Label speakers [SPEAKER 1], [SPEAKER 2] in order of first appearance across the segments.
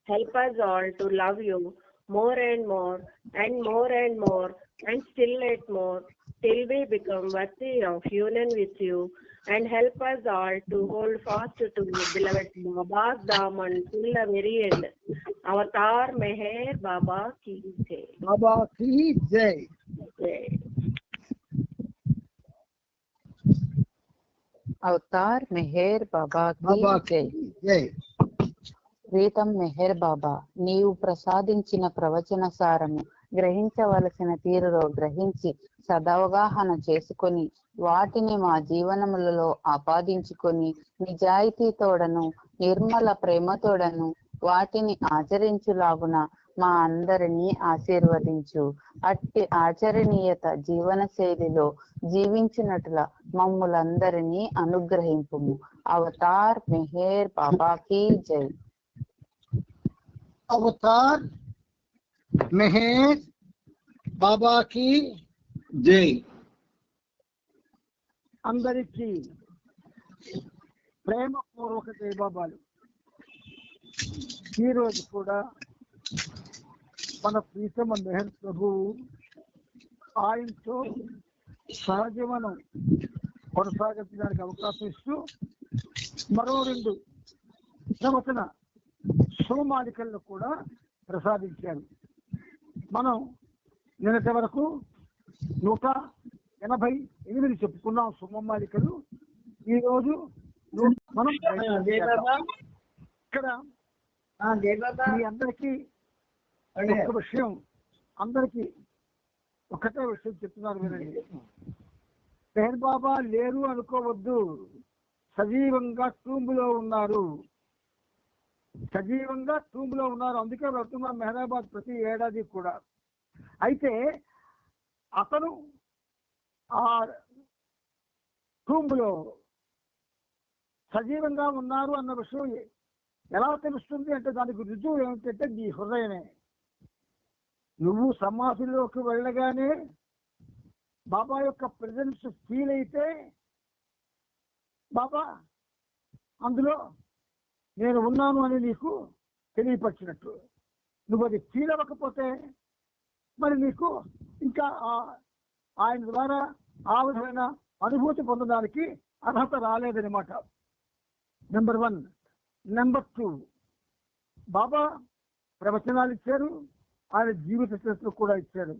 [SPEAKER 1] Help us all to love you more and more and more and more and still yet more till we become worthy of union with you, and help us all to hold fast to beloved Baba's Daman till the very end. Avatar Meher Baba ki jai.
[SPEAKER 2] Baba ki jai.
[SPEAKER 1] Jai.
[SPEAKER 3] Avatar Meher Baba
[SPEAKER 2] Baba
[SPEAKER 3] జై.
[SPEAKER 2] ki jai.
[SPEAKER 3] ప్రీతం మెహర్ బాబా, నీవు ప్రసాదించిన ప్రవచన సారము గ్రహించవలసిన తీరులో గ్రహించి సదవగాహన చేసుకొని వాటిని మా జీవనములలో ఆపాదించుకొని నిజాయితీతోడను నిర్మల ప్రేమతోడను వాటిని ఆచరించులాగున మా అందరినీ ఆశీర్వదించు. అట్టి ఆచరణీయత జీవన శైలిలో జీవించినట్ల మమ్ములందరినీ అనుగ్రహింపుము. అవతార్ మెహర్ బాబాకి జై.
[SPEAKER 2] అవతార్ మెహర్ బాబా కి జై. అందరికీ ప్రేమపూర్వక జయబాబాలు. ఈరోజు కూడా మన ప్రీతమ మెహర్ ప్రభువు ఆయనతో సహజీవనం కొనసాగించడానికి అవకాశం ఇస్తూ మరో 2 ప్రవచన శుభమాలికలను కూడా ప్రసాదించారు. మనం నిన్నటి వరకు 188 చెప్పుకున్నాం శుభమాలికలు. ఈరోజు మనం ఇక్కడ మీ అందరికీ ఒక విషయం, అందరికీ ఒకటే విషయం చెప్తున్నారు వినండి. మెహర్ బాబా లేరు అనుకోవద్దు, సజీవంగా టూంబులో ఉన్నారు. సజీవంగా టూంబులో ఉన్నారు. అందుకే వెళ్తున్నాం మెహరాబాద్ ప్రతి ఏడాది కూడా. అయితే అతను ఆ టూంబులో సజీవంగా ఉన్నారు అన్న విషయం ఎలా తెలుస్తుంది అంటే దానికి రుజువు ఏమిటంటే నీ హృదయమే. నువ్వు సమాధిలోకి వెళ్ళగానే బాబా యొక్క ప్రెజెన్స్ ఫీల్ అయితే బాబా అందులో నేను ఉన్నాను అని నీకు తెలియపరిచినట్టు. నువ్వు అది ఫీల్ అవ్వకపోతే మరి నీకు ఇంకా ఆయన ద్వారా ఆ విధమైన అనుభూతి పొందడానికి అర్హత రాలేదనమాట. నెంబర్ 1. నెంబర్ 2, బాబా ప్రవచనాలు ఇచ్చారు, ఆయన జీవిత చరిత్ర కూడా ఇచ్చారు.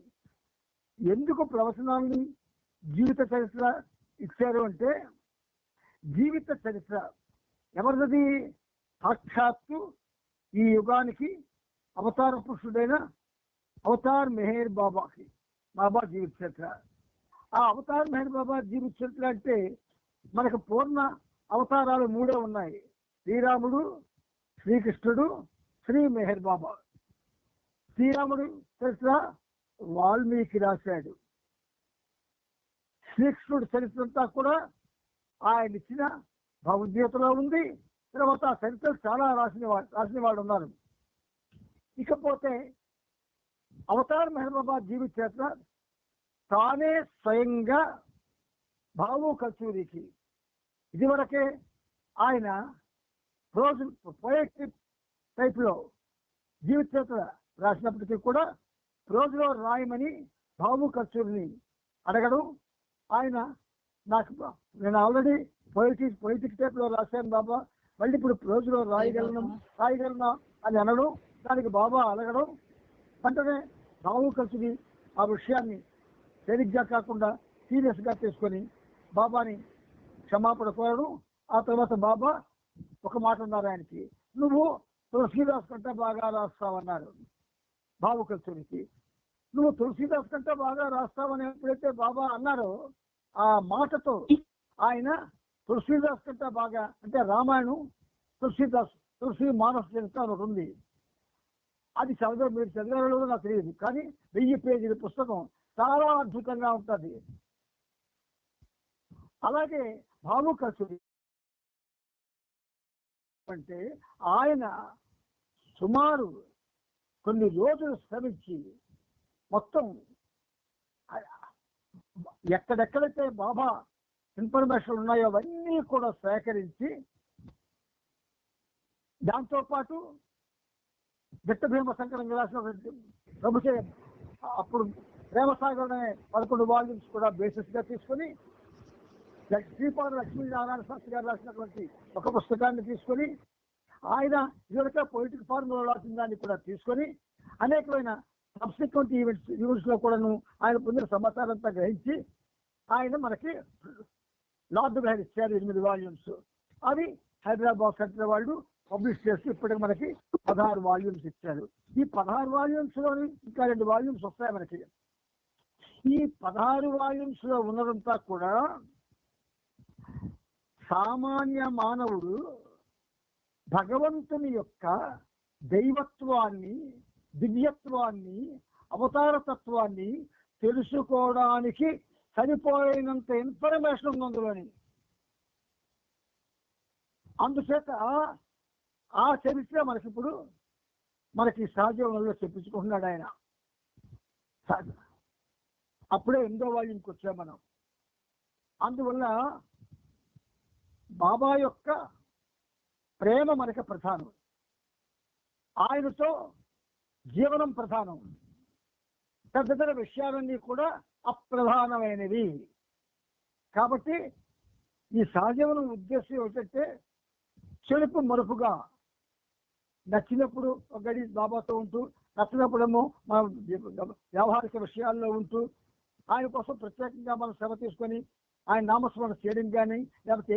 [SPEAKER 2] ఎందుకు ప్రవచనాలని జీవిత చరిత్ర ఇచ్చారు అంటే, జీవిత చరిత్ర ఎవరిది? సాక్షాత్తు ఈ యుగానికి అవతార పురుషుడైన అవతార్ మెహర్ బాబాకి, బాబా జీవిత చరిత్ర. ఆ అవతార్ మెహర్ బాబా జీవిత చరిత్ర అంటే మనకు పూర్ణ అవతారాలు 3 ఉన్నాయి: శ్రీరాముడు, శ్రీకృష్ణుడు, శ్రీ మెహర్ బాబా. శ్రీరాముడు చరిత్ర వాల్మీకి రాశాడు. శ్రీకృష్ణుడి చరిత్ర అంతా కూడా ఆయన ఇచ్చిన భగవద్గీతలో ఉంది. తర్వాత ఆ చరిత్ర చాలా రాసిన వాళ్ళు ఉన్నారు. ఇకపోతే అవతార్ మెహర్ బాబా జీవిత చరిత్ర తానే స్వయంగా బాబు కస్తూరికి, ఇదివరకే ఆయన రోజు పోయట్రీ టైప్లో జీవిత చరిత్ర రాసినప్పటికీ కూడా రోజులో రాయమని బాబు కస్తూరిని అడగడం, ఆయన నేను ఆల్రెడీ పొయిటిక్ టైప్లో రాశాను బాబా, మళ్ళీ ఇప్పుడు రోజులో రాయగలనా అని అనడం, దానికి బాబా అడగడం, వెంటనే బాబు కస్తూరి ఆ విషయాన్ని తేలిగ్గా కాకుండా సీరియస్గా తీసుకొని బాబాని క్షమాపణ కోరడం. ఆ తర్వాత బాబా ఒక మాట అన్నారు ఆయనకి, నువ్వు తులసీదాస్ కంటే బాగా రాస్తావన్నారు బాబు కస్తూరికి. నువ్వు తులసీదాస్ కంటే బాగా రాస్తావని ఎప్పుడైతే బాబా అన్నారో ఆ మాటతో ఆయన తులసీదాస్ కంటే బాగా, అంటే రామాయణం తులసి మానస చరిత్ర ఒకటి ఉంది, అది మీరు చదివారో నాకు తెలియదు, కానీ 1000 పేజీల పుస్తకం, చాలా అద్భుతంగా ఉంటుంది. అలాగే బాబు కస్తూరి అంటే ఆయన సుమారు కొన్ని రోజులు శ్రమించి మొత్తం ఎక్కడెక్కడైతే బాబా ఇన్ఫర్మేషన్ ఉన్నాయో అవన్నీ కూడా సేకరించి, దాంతోపాటు దిట్టభీమ శంకరంగా రాసినటువంటి ప్రభుత్వం అప్పుడు ప్రేమసాగర్ అనే 11 వాల్యూమ్స్ కూడా బేసిస్ గా తీసుకొని శ్రీపాద లక్ష్మీనారాయణ శాస్త్రి గారు రాసినటువంటి ఒక పుస్తకాన్ని తీసుకొని ఆయన ఇదివరకే పొలిటికల్ ఫార్ములా రాసిన దాన్ని కూడా తీసుకొని అనేకమైన సబ్సిక్వెంట్ ఈవెంట్స్ లో కూడాను ఆయన పొందిన సమాచారంతా గ్రహించి ఆయన మనకి లార్డ్ గారు ఇచ్చారు 8 వాల్యూమ్స్. అవి హైదరాబాద్ సెంటర్ వాళ్ళు పబ్లిష్ చేసి ఇప్పటికి మనకి 16 వాల్యూమ్స్ ఇచ్చారు. ఈ 16 వాల్యూమ్స్ లోని ఇంకా 2 వాల్యూమ్స్ వస్తాయి మనకి. ఈ 16 వాల్యూమ్స్ లో ఉన్నదంతా కూడా సామాన్య మానవుడు భగవంతుని యొక్క దైవత్వాన్ని, దివ్యత్వాన్ని, అవతారతత్వాన్ని తెలుసుకోవడానికి సరిపోయినంత ఇన్ఫర్మేషన్ ఉంది అందులోని. అందుచేత ఆ చరిత్ర మనకిప్పుడు మనకి సహజీవనంలో చెప్పించుకుంటున్నాడు ఆయన. అప్పుడే 8వ వాల్యూమ్కి వచ్చాం మనం. అందువల్ల బాబా యొక్క ప్రేమ మనకి ప్రధానం, ఆయనతో జీవనం ప్రధానం, తదితర విషయాలన్నీ కూడా అప్రధానమైనవి. కాబట్టి ఈ సహజీవనం ఉద్దేశం ఏమిటంటే చెడుపు మరుపుగా నచ్చినప్పుడు ఒక గడి బాబాతో ఉంటూ, నచ్చినప్పుడేమో మన వ్యవహారిక విషయాల్లో ఉంటూ, ఆయన కోసం ప్రత్యేకంగా మనం శ్రమ తీసుకొని ఆయన నామస్మరణ చేయడం కానీ లేకపోతే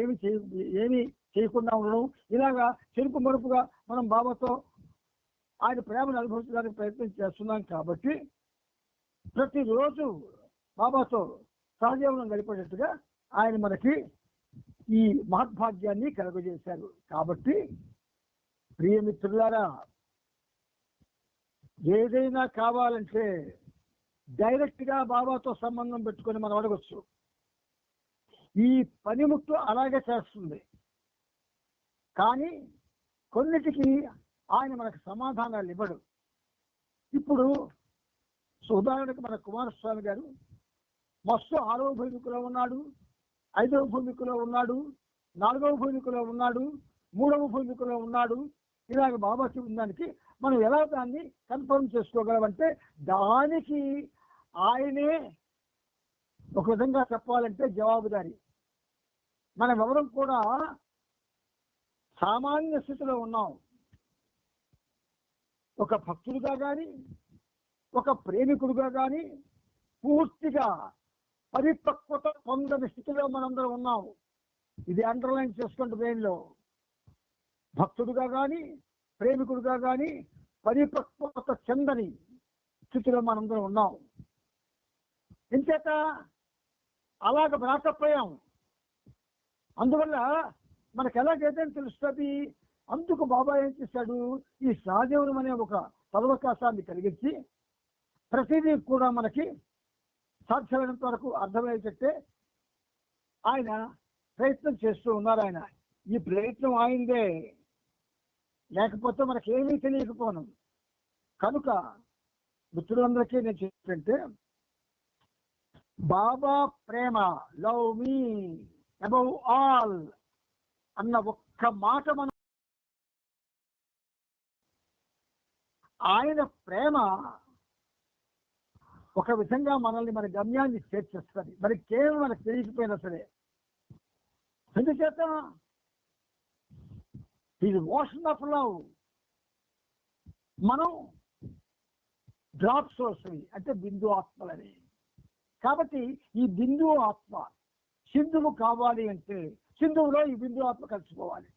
[SPEAKER 2] ఏమీ చేయకుండా ఉండడం, ఇలాగా చెరుపు మరుపుగా మనం బాబాతో ఆయన ప్రేమను అనుభవించడానికి ప్రయత్నం చేస్తున్నాం. కాబట్టి ప్రతిరోజు బాబాతో సహజీవనం గడిపేటట్టుగా ఆయన మనకి ఈ మహద్భాగ్యాన్ని కలుగజేశారు. కాబట్టి ప్రియమిత్రులారా, ఏదైనా కావాలంటే డైరెక్ట్ గా బాబాతో సంబంధం పెట్టుకొని మనం అడగచ్చు. ఈ పనిముట్టు అలాగే చేస్తుంది. కానీ కొన్నిటికి ఆయన మనకు సమాధానాలు ఇవ్వడు. ఇప్పుడు ఉదాహరణకు మన కుమారస్వామి గారు మస్తు 6వ భూమికలో ఉన్నాడు, 5వ భూమికలో ఉన్నాడు, 4వ భూమికలో ఉన్నాడు, 3వ భూమికలో ఉన్నాడు. ఇలాగ బాబా దానికి మనం ఎలా దాన్ని కన్ఫర్మ్ చేసుకోగలమంటే దానికి ఆయనే ఒక విధంగా చెప్పాలంటే జవాబుదారి. మనం ఎవరం కూడా సామాన్య స్థితిలో ఉన్నాం. ఒక భక్తుడిగా కానీ ఒక ప్రేమికుడిగా కానీ పూర్తిగా పరిపక్వత పొందని స్థితిలో మనందరం ఉన్నాం. ఇది అండర్లైన్ చేసుకోండి బ్రెయిన్లో. భక్తుడిగా కానీ ప్రేమికుడిగా కానీ పరిపక్వత చెందని స్థితిలో మనందరం ఉన్నాం. ఇంచేత అలాగ రాకపోయాం. అందువల్ల మనకు ఎలాగైతే తెలుస్తుంది. అందుకు బాబా ఏం చేశాడు, ఈ సహజీవనం అనే ఒక సదవకాశాన్ని కలిగించి ప్రతిదీ కూడా మనకి సాధ్యమైనంత వరకు అర్థమయ్యేటట్టే ఆయన ప్రయత్నం చేస్తూ ఉన్నారు. ఆయన ఈ ప్రయత్నం ఆయిందే, లేకపోతే మనకేమీ తెలియకపోను. కనుక మిత్రులందరికీ నేను చెప్పంటే బాబా ప్రేమ, లవ్ మీ అబౌవ్ ఆల్ అన్న ఒక్క మాట మనం, ఆయన ప్రేమ ఒక విధంగా మనల్ని మన గమ్యాన్ని చేర్చేస్తుంది. మనకేమీ మనకు తెలియకపోయినా సరే. ఎందుచేత ఇది ఓషన్ ఆఫ్ లవ్. మనం డ్రాప్ సోర్స్ని అంటే బిందు ఆత్మలని. కాబట్టి ఈ బిందువు ఆత్మ సింధువు కావాలి అంటే సింధువులో ఈ బిందు ఆత్మ కలిసిపోవాలి.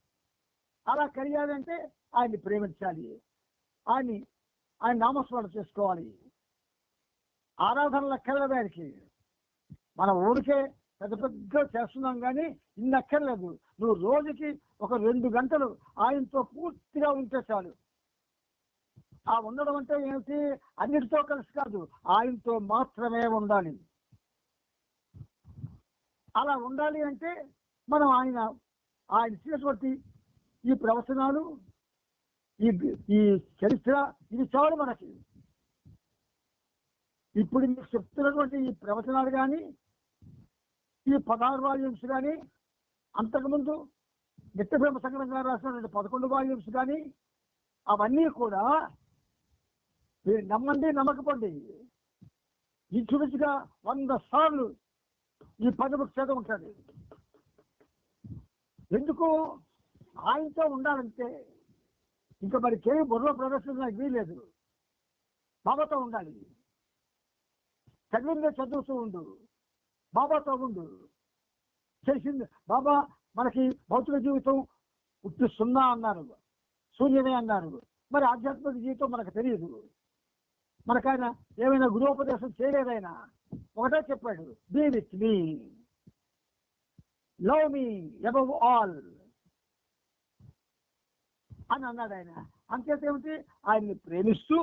[SPEAKER 2] అలా కలిగాలంటే ఆయన్ని ప్రేమించాలి, ఆయన నామస్మరణ చేసుకోవాలి. ఆరాధన లెక్కర్లేదు ఆయనకి. మన ఊరికే పెద్ద పెద్ద చేస్తున్నాం కానీ ఇన్ని అక్కర్లేదు. నువ్వు రోజుకి ఒక 2 గంటలు ఆయనతో పూర్తిగా ఉంటే చాలు. ఆ ఉండడం అంటే ఏమిటి, అన్నిటితో కలిసి కాదు, ఆయనతో మాత్రమే ఉండాలి. అలా ఉండాలి అంటే మనం ఆయన ఇచ్చినటువంటి ఈ ప్రవచనాలు, ఈ చరిత్ర, ఇది చాలు మనకి. ఇప్పుడు మీకు చెప్తున్నటువంటి ఈ ప్రవచనాలు కానీ ఈ 16 వాల్యూమ్స్ కానీ అంతకుముందు నిత్యప్రేమ సంగ్రహంగా రాసినటువంటి 11 వాల్యూమ్స్ కానీ అవన్నీ కూడా మీరు నమ్మండి నమ్మకపోండి, ఇంచుమించుగా 100 సార్లు ఈ పనిముట్టు చదువుంటాడు. ఎందుకు? ఆయనతో ఉండాలంటే ఇంకా మరి కేవీ బుర్ర ప్రదర్శన నాకు వీలేదు. బాబాతో ఉండాలి. చదివిందే చదువుతూ ఉండు, బాబాతో ఉండు. చేసింది బాబా మనకి భౌతిక జీవితం ఉట్టి 0 అన్నారు, శూన్యమే అన్నారు. మరి ఆధ్యాత్మిక జీవితం మనకు తెలియదు. మనకైనా ఏమైనా గృహోపదేశం చేయలేదైనా ఒకటే చెప్పాడు, be with me, love me above all అని అన్నాడు ఆయన. అంచేత ఏమిటి? ఆయన్ని ప్రేమిస్తూ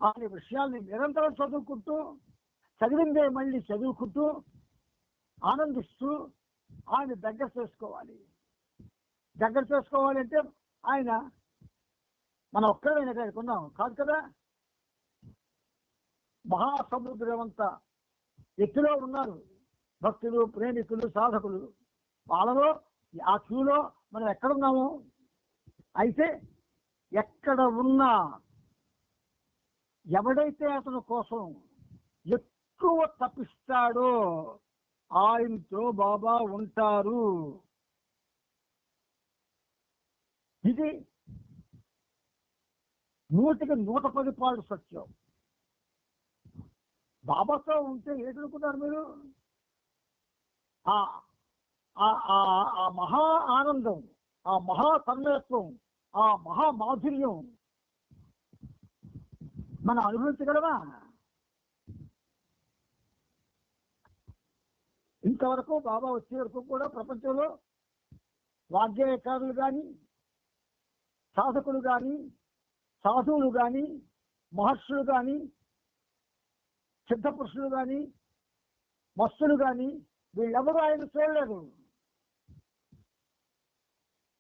[SPEAKER 2] ఆయన విషయాల్ని నిరంతరం చదువుకుంటూ, చదివిందే మళ్ళీ చదువుకుంటూ, ఆనందిస్తూ ఆయన దగ్గర చేసుకోవాలి. దగ్గర చేసుకోవాలి అంటే ఆయన మనం ఒక్కడైనా దగ్గర ఉన్నాం కాదు కదా. మహాసముద్రం అంతా ఎత్తులో ఉన్నారు భక్తులు, ప్రేమికులు, సాధకులు. వాళ్ళలో ఆ క్యూలో మనం ఎక్కడున్నాము? అయితే ఎక్కడ ఉన్నా ఎవడైతే అతని కోసం ఎక్కువ తప్పిస్తాడో ఆయనతో బాబా ఉంటారు. ఇది 100కి 110 పాళ్ళు సత్యం. బాబాతో ఉంటే ఏంటనుకున్నారు మీరు? ఆ మహా ఆనందం, ఆ మహా తన్మయత్వం, ఆ మహా మాధుర్యం మనం అనుభవించగలమా? ఇంతవరకు బాబా వచ్చే వరకు కూడా ప్రపంచంలో వాగ్గేయకారులు కానీ, సాధకులు కానీ, సాధువులు కానీ, మహర్షులు కానీ, సిద్ధపురుషులు కానీ, మస్తులు కానీ వీళ్ళెవరూ ఆయన చూడలేదు.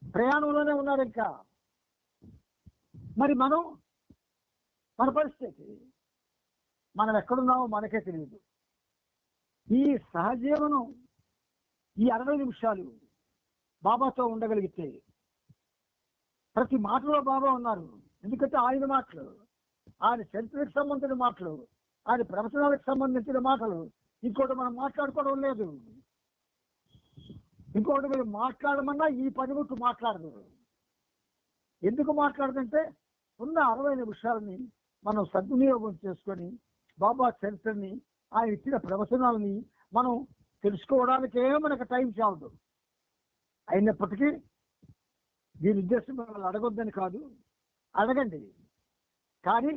[SPEAKER 2] ప్రయాణంలోనే ఉన్నారు. ఇంకా మరి మన పరిస్థితి, మనం ఎక్కడున్నామో మనకే తెలియదు. ఈ సహజీవనం, ఈ 60 నిమిషాలు బాబాతో ఉండగలిగితే, ప్రతి మాటలో బాబా ఉన్నారు. ఎందుకంటే ఆయన మాటలు, ఆయన చరిత్రకు సంబంధించిన మాటలు, ఆయన ప్రవచనాలకు సంబంధించిన మాటలు ఇంకోటి మనం మాట్లాడుకోవడం లేదు. ఇంకోటి మీరు మాట్లాడమన్నా ఈ పనిముట్టు మాట్లాడదు. ఎందుకు మాట్లాడదంటే ఉన్న 60 నిమిషాలని మనం సద్వినియోగం చేసుకొని బాబా చరిత్రని, ఆయన ఇచ్చిన ప్రవచనాలని మనం తెలుసుకోవడానికే మనకు టైం చాలదు. అయినప్పటికీ దీని ఉద్దేశం మిమ్మల్ని అడగొద్దని కాదు, అడగండి. కానీ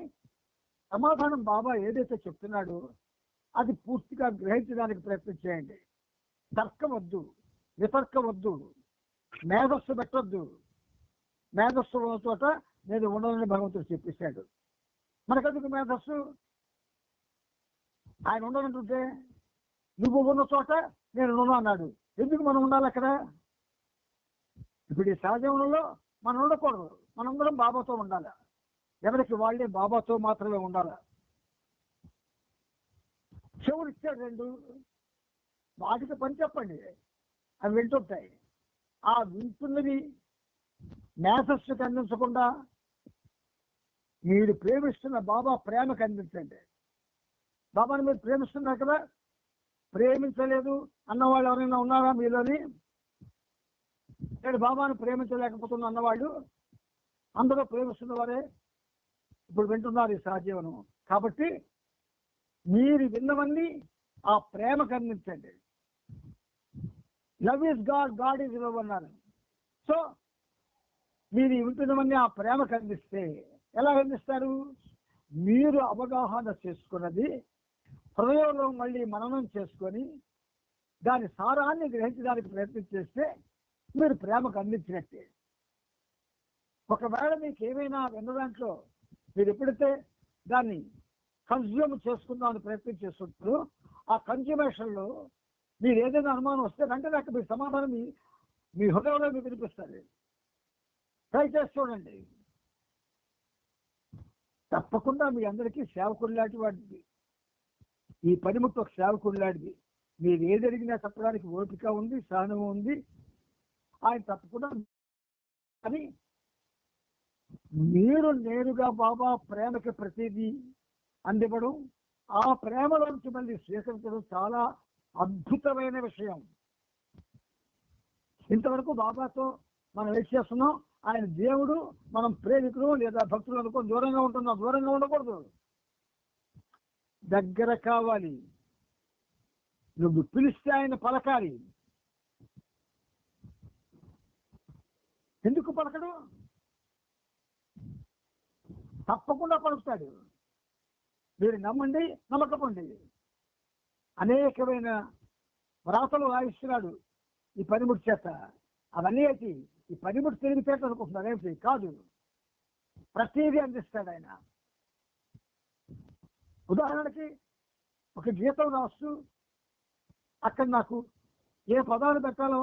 [SPEAKER 2] సమాధానం బాబా ఏదైతే చెప్తున్నాడో అది పూర్తిగా గ్రహించడానికి ప్రయత్నం చేయండి. తర్కం వద్దు, వితర్కం వద్దు, మేధస్సు పెట్టొద్దు. మేధస్సు ఉన్న చోట నేను ఉండనని భగవంతుడు చెప్పేశాడు. మనకెందుకు మేధస్సు? ఆయన ఉండనంటుంటే నువ్వు ఉన్న చోట నేను ఉన్నా అన్నాడు. ఎందుకు మనం ఉండాలి అక్కడ? ఇప్పుడు ఈ సహజంలో మనం ఉండకూడదు. మనందరం బాబాతో ఉండాలి. ఎవరికి వాళ్ళే బాబాతో మాత్రమే ఉండాలి. చెవులు ఇచ్చాడు 2, వాటికి పని చెప్పండి, అవి వింటుంటాయి. ఆ వింటున్నది మేధస్సుకి అందించకుండా మీరు ప్రేమిస్తున్న బాబా ప్రేమకు అందించండి. బాబాని మీరు ప్రేమిస్తున్నారు కదా, ప్రేమించలేదు అన్నవాళ్ళు ఎవరైనా ఉన్నారా మీలోని? నేను బాబాను ప్రేమించలేకపోతున్నా అన్నవాళ్ళు అందరూ ప్రేమిస్తున్న వారే ఇప్పుడు వింటున్నారు ఈ సహజీవనం. కాబట్టి మీరు విన్నవన్నీ ఆ ప్రేమకు అందించండి. Love is God, God is love అన్నారు. సో మీరు వింటున్నవన్నీ ఆ ప్రేమకు అందిస్తే ఎలా అందిస్తారు? మీరు అవగాహన చేసుకున్నది హృదయంలో మళ్ళీ మననం చేసుకొని దాని సారాన్ని గ్రహించడానికి ప్రయత్నం చేస్తే మీరు ప్రేమకు అందించినట్టే. ఒకవేళ మీకు ఏమైనా విన్న దాంట్లో మీరు ఎప్పుడైతే దాన్ని కన్జ్యూమ్ చేసుకుందామని ప్రయత్నం చేస్తుంటారో ఆ కన్జ్యూమేషన్లో మీరు ఏదైనా అనుమానం వస్తే వెంటనే అక్కడ మీ సమాధానం మీ హృదయంలో మీకు వినిపిస్తుంది. ట్రై చేసి చూడండి. తప్పకుండా మీ అందరికీ సేవకుడు లాంటి వాడిది ఈ పనిముట్టు, ఒక సేవకుడు లాంటిది. మీరు ఏది అడిగినా చెప్పడానికి ఓపిక ఉంది, సహనం ఉంది. ఆయన తప్పకుండా అని మీరు నేరుగా బాబా ప్రేమకి ప్రతిదీ అందివ్వడం, ఆ ప్రేమలోంచి మళ్ళీ స్వీకరించడం చాలా అద్భుతమైన విషయం. ఇంతవరకు బాబాతో మనం ఏం చేస్తున్నాం? ఆయన దేవుడు, మనం ప్రేమికులు లేదా భక్తులు అనుకో దూరంగా ఉంటున్నాం. దూరంగా ఉండకూడదు, దగ్గర కావాలి. నువ్వు పిలిస్తే ఆయన పలకాలి. ఎందుకు పలకడు? తప్పకుండా పలుకుతాడు. మీరు నమ్మండి, నమ్మకపోండి. అనేకమైన వ్రాతలు రాయిస్తున్నాడు ఈ పనిముడి చేత. అవన్నీ అయితే ఈ పనిముడి తెలివితేటలు అనుకుంటున్నారు, ఏమిటి? కాదు, ప్రతిదీ అందిస్తాడు ఆయన. ఉదాహరణకి ఒక గీతం రాస్తూ అక్కడ నాకు ఏ పదాలు పెట్టాలో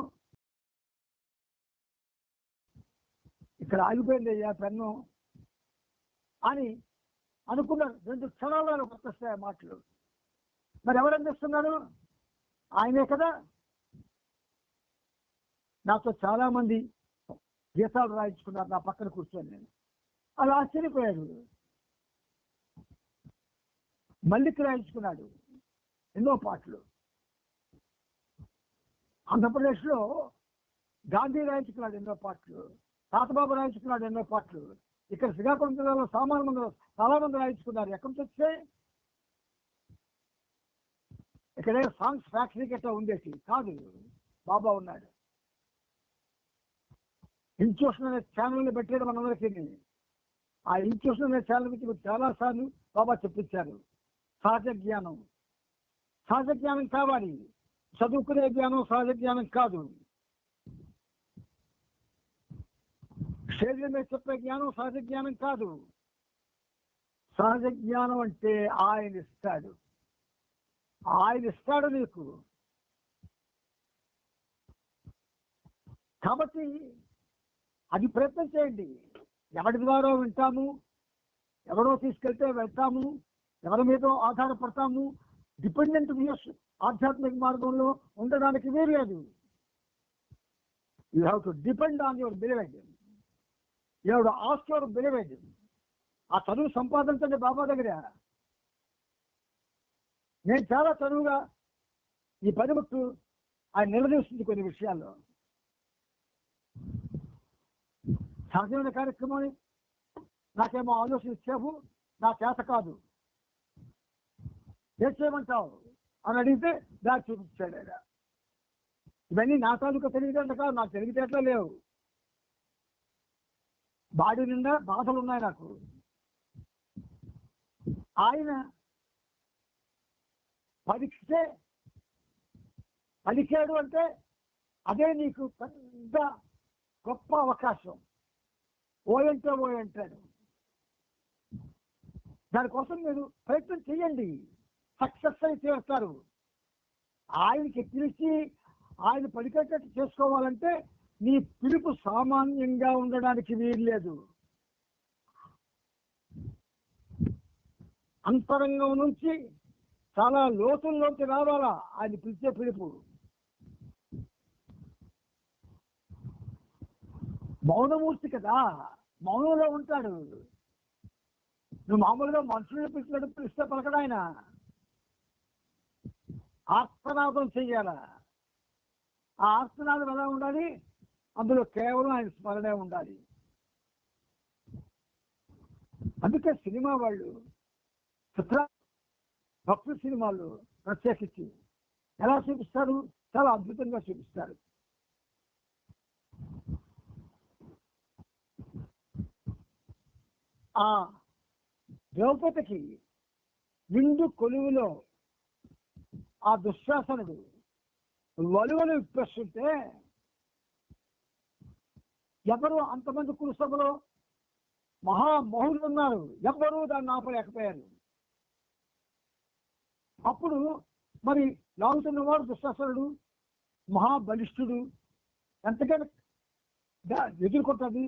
[SPEAKER 2] ఇక్కడ ఆగిపోయింది అయ్యా పెన్ను అని అనుకున్నారు. 2 క్షణాల్లో గుర్తొస్తాయి మాటలు. మరి ఎవరు అందిస్తున్నారు? ఆయనే కదా. నాతో చాలా మంది గీతాలు రాయించుకున్నారు నా పక్కన కూర్చొని. నేను అలా ఆశ్చర్యపోయాడు. మల్లిక్ రాయించుకున్నాడు ఎన్నో పాటలు. ఆంధ్రప్రదేశ్లో గాంధీ రాయించుకున్నాడు ఎన్నో పాటలు. తాతబాబు రాయించుకున్నాడు ఎన్నో పాటలు. ఇక్కడ శ్రీకాకుళం జిల్లాలో చాలా మంది రాయించుకున్నారు. ఎక్కడి నుంచి వచ్చాయి? ఇక్కడే సాంగ్స్ ఫ్యాక్టరీకి ఎట్లా ఉండేది కాదు. బాబా ఉన్నాడు. ఇన్స్టిట్యూషన్ అనే ఛానల్ని పెట్టాడు మనందరికీ. ఆ ఇన్స్టిట్యూషన్ అనే ఛానల్ గురించి చాలా సార్లు బాబా చెప్పించారు. సహజ జ్ఞానం, సహజ జ్ఞానం కావాలి. చదువుకునే జ్ఞానం సహజ జ్ఞానం కాదు. శరీరం మీద చెప్పే జ్ఞానం సహజ జ్ఞానం కాదు. సహజ జ్ఞానం అంటే ఆయన ఇస్తాడు. ఆయన ఇస్తాడు నీకు. కాబట్టి అది ప్రయత్నం చేయండి. ఎవరి ద్వారా వింటాము, ఎవరో తీసుకెళ్తే వెళ్తాము, ఎవరి మీద ఆధారపడతాము. డిపెండెంట్ వ్యూస్ ఆధ్యాత్మిక మార్గంలో ఉండడానికి వీల్లేదు. You have to depend on your beloved. You have to ask your beloved. ఆ చదువు సంపాదించండి బాబా దగ్గర. నేను చాలా చదువుగా ఈ పనిముట్టు ఆయన నిలదీస్తుంది కొన్ని విషయాల్లో. సహజమైన కార్యక్రమాన్ని నాకేమో ఆలోచన ఇచ్చావు, నా చేత కాదు, ఏం చేయమంటావు అని అడిగితే దాన్ని చూపించాడు ఆయన. ఇవన్నీ నా తాలూకా తెలివితేటలు కాదు, నాకు తెలివితేటలే లేవు. బాడీ నిండా బాధలు ఉన్నాయి నాకు. ఆయన పలికాడు అంటే అదే నీకు పెద్ద గొప్ప అవకాశం. ఓయంటాడు. దానికోసం మీరు ప్రయత్నం చేయండి, సక్సెస్ అయి చేస్తారు. ఆయనకి పిలిచి ఆయన పలికేటట్టు చేసుకోవాలంటే నీ పిలుపు సామాన్యంగా ఉండడానికి వీల్లేదు. అంతరంగం నుంచి చాలా లోతుల్లోకి రావాలా ఆయన పిలిచే పిలుపు. మౌనమూర్తి కదా, మౌనంలో ఉంటాడు. నువ్వు మామూలుగా మనుషులను పిలిచినట్టు పిలిస్తే పలకడు ఆయన. ఆర్తనాదం చెయ్యాల. ఆ ఆర్తనాదం ఎలా ఉండాలి? అందులో కేవలం ఆయన స్మరణే ఉండాలి. అందుకే సినిమా వాళ్ళు భక్తి సినిమాలు ప్రత్యేకించి ఎలా చూపిస్తారు? చాలా అద్భుతంగా చూపిస్తారు. ఆ ద్రౌపదికి నిండు కొలువులో ఆ దుశ్శాసనుడు వలువలు విప్పేస్తుంటే ఎవరు అంతమంది కురుసభలో మహామహులు ఉన్నారు, ఎవరు దాన్ని ఆపలేకపోయారు. అప్పుడు మరి లాగుతున్నవాడు దుశ్శాసనుడు మహాబలిష్ఠుడు, ఎంతకైనా ఎదుర్కొంటుంది.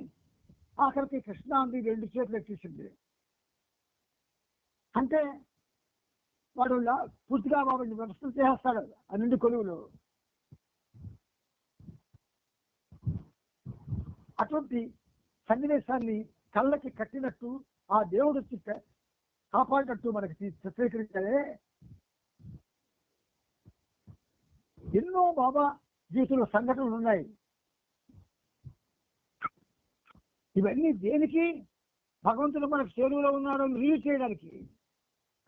[SPEAKER 2] ఆఖరికి కృష్ణ అంది 2 చేతులు ఎక్కించింది. అంటే వాడు పూర్తిగా వాడిని వ్యవస్థ చేస్తాడు ఆ నిండు కొలువులో. అటువంటి సన్నివేశాన్ని కళ్ళకి కట్టినట్టు ఆ దేవుడు కాపాడినట్టు మనకి చిత్రీకరించారే. ఎన్నో బాబా జీవితంలో సంఘటనలు ఉన్నాయి. ఇవన్నీ దేనికి? భగవంతుడు మనకు చేరువలో ఉన్నాడో రిలీజ్ చేయడానికి,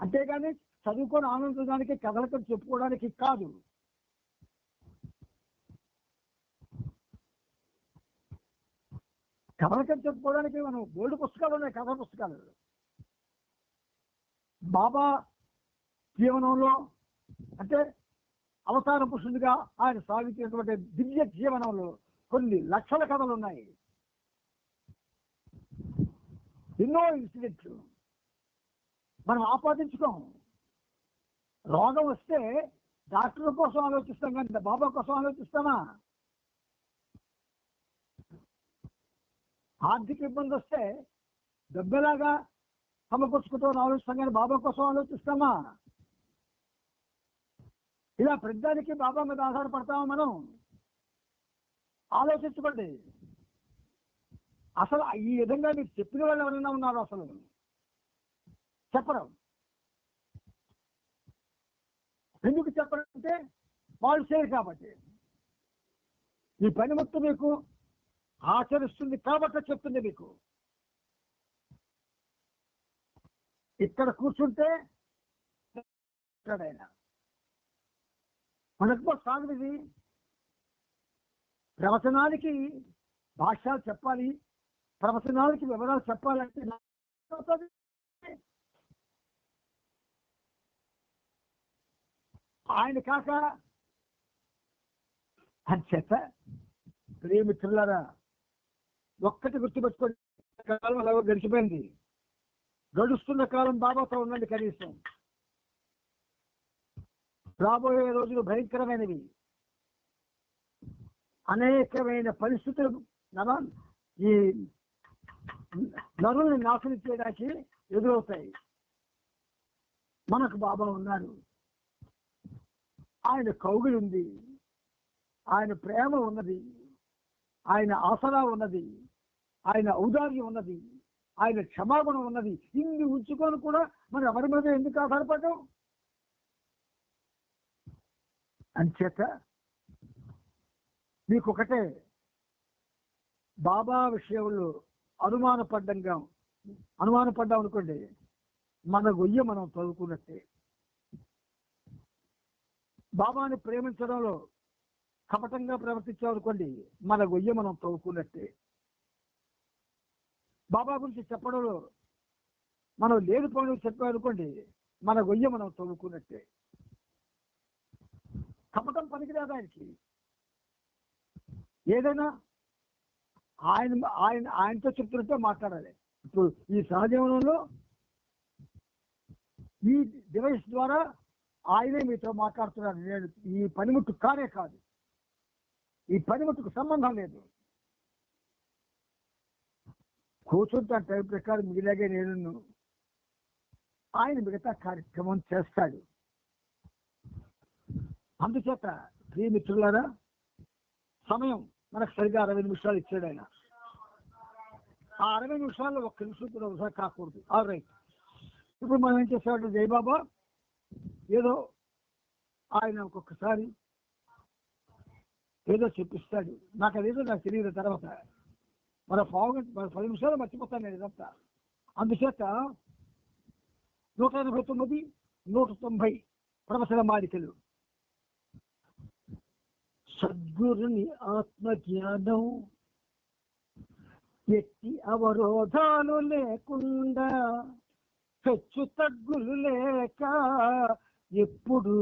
[SPEAKER 2] అంతేగాని చదువుకొని ఆనందించడానికి, కథలతో చెప్పుకోవడానికి కాదు. కథలతో చెప్పుకోవడానికి మనం బోర్డు పుస్తకాలు ఉన్నాయి, కథల పుస్తకాలు. బాబా జీవనంలో అంటే అవతార పురుషుడిగా ఆయన సాగుతున్నటువంటి దివ్య జీవనంలో కొన్ని లక్షల కథలు ఉన్నాయి. ఎన్నో ఇన్సిడెంట్లు మనం ఆపాదించుకోం. రోగం వస్తే డాక్టర్ కోసం ఆలోచిస్తాం కానీ బాబా కోసం ఆలోచిస్తామా? ఆర్థిక ఇబ్బంది వస్తే డబ్బెలాగా సమకూర్చుకుంటామని ఆలోచిస్తాం కానీ బాబా కోసం ఆలోచిస్తామా? ఇలా ప్రతిదానికి బాబా మీద ఆధారపడతామా మనం? ఆలోచించుకోండి. అసలు ఈ విధంగా మీరు చెప్పిన వాళ్ళు ఎవరైనా ఉన్నారు? అసలు చెప్పరు. ఎందుకు చెప్పరంటే వాళ్ళు చేయరు కాబట్టి. ఈ పని మొత్తం మీకు ఆచరిస్తుంది కాబట్టి చెప్తుంది మీకు. ఇక్కడ కూర్చుంటే ఆయన మనకు సాగుతుంది. ప్రవచనానికి భాష్యాలు చెప్పాలి, ప్రవచనాలకి వివరాలు చెప్పాలంటే ఆయన కాక అని చెప్ప. ప్రియమిత్రులారా, ఒక్కటి గుర్తుపెట్టుకోండి, కాలం అలా గడిచిపోయింది. గడుస్తున్న కాలం బాబాతో ఉండండి. కనీసం రాబోయే రోజులు భయంకరమైనవి. అనేకమైన పరిస్థితులు ఈ నరుల్ని నాశనం చేయడానికి ఎదురవుతాయి. మనకు బాబా ఉన్నారు. ఆయన కౌగిలి ఉంది, ఆయన ప్రేమ ఉన్నది, ఆయన ఆసరా ఉన్నది, ఆయన ఔదార్యం ఉన్నది, ఆయన క్షమాగుణం ఉన్నది. ఇన్ని ఉంచుకొని కూడా మనం ఎవరి మీద ఎందుకు ఆధారపడటం? అంచేత మీకు ఒకటే, బాబా విషయంలో అనుమానపడ్డాం అనుకోండి, మన గొయ్య మనం చదువుకున్నట్టే. బాబాని ప్రేమించడంలో కపటంగా ప్రవర్తించామనుకోండి, మన గొయ్య మనం చదువుకున్నట్టే. బాబా గురించి చెప్పడంలో మనం లేని పనులు చెప్పామనుకోండి, మన గొయ్య మనం చదువుకున్నట్టే. కపటం పనికిరాదు ఆయనకి. ఏదైనా ఆయనతో చెప్తున్నట్టే మాట్లాడాలి. ఇప్పుడు ఈ సహజీవనంలో ఈ డివైస్ ద్వారా ఆయనే మీతో మాట్లాడుతున్నాడు. నేను ఈ పనిముట్టు కానే కాదు, ఈ పనిముట్టుకు సంబంధం లేదు. కూర్చుంటా టైం ప్రకారం మిగిలాగే నేను ఆయన మిగతా కార్యక్రమం చేస్తాడు. అందుచేత ప్రియమిత్రులారా, సమయం మనకు సరిగా 60 నిమిషాలు ఇచ్చాడు ఆయన. ఆ 60 నిమిషాల్లో 1 నిమిషం కూడా వృధా కాకూడదు. All right. ఇప్పుడు మనం ఏం చేస్తాడు, జయబాబా ఏదో ఆయన ఒక్కొక్కసారి ఏదో చెప్పిస్తాడు. నాకు అదేదో నాకు తెలియదు. తర్వాత మన 10 నిమిషాలు మర్చిపోతాను నేను ఇదంతా. అందుచేత 189, 190 ప్రవచన మాలికలు. సద్గురుని ఆత్మజ్ఞానం ఎట్టి అవరోధాలు లేకుండా, హెచ్చు తగ్గులు లేక ఎప్పుడు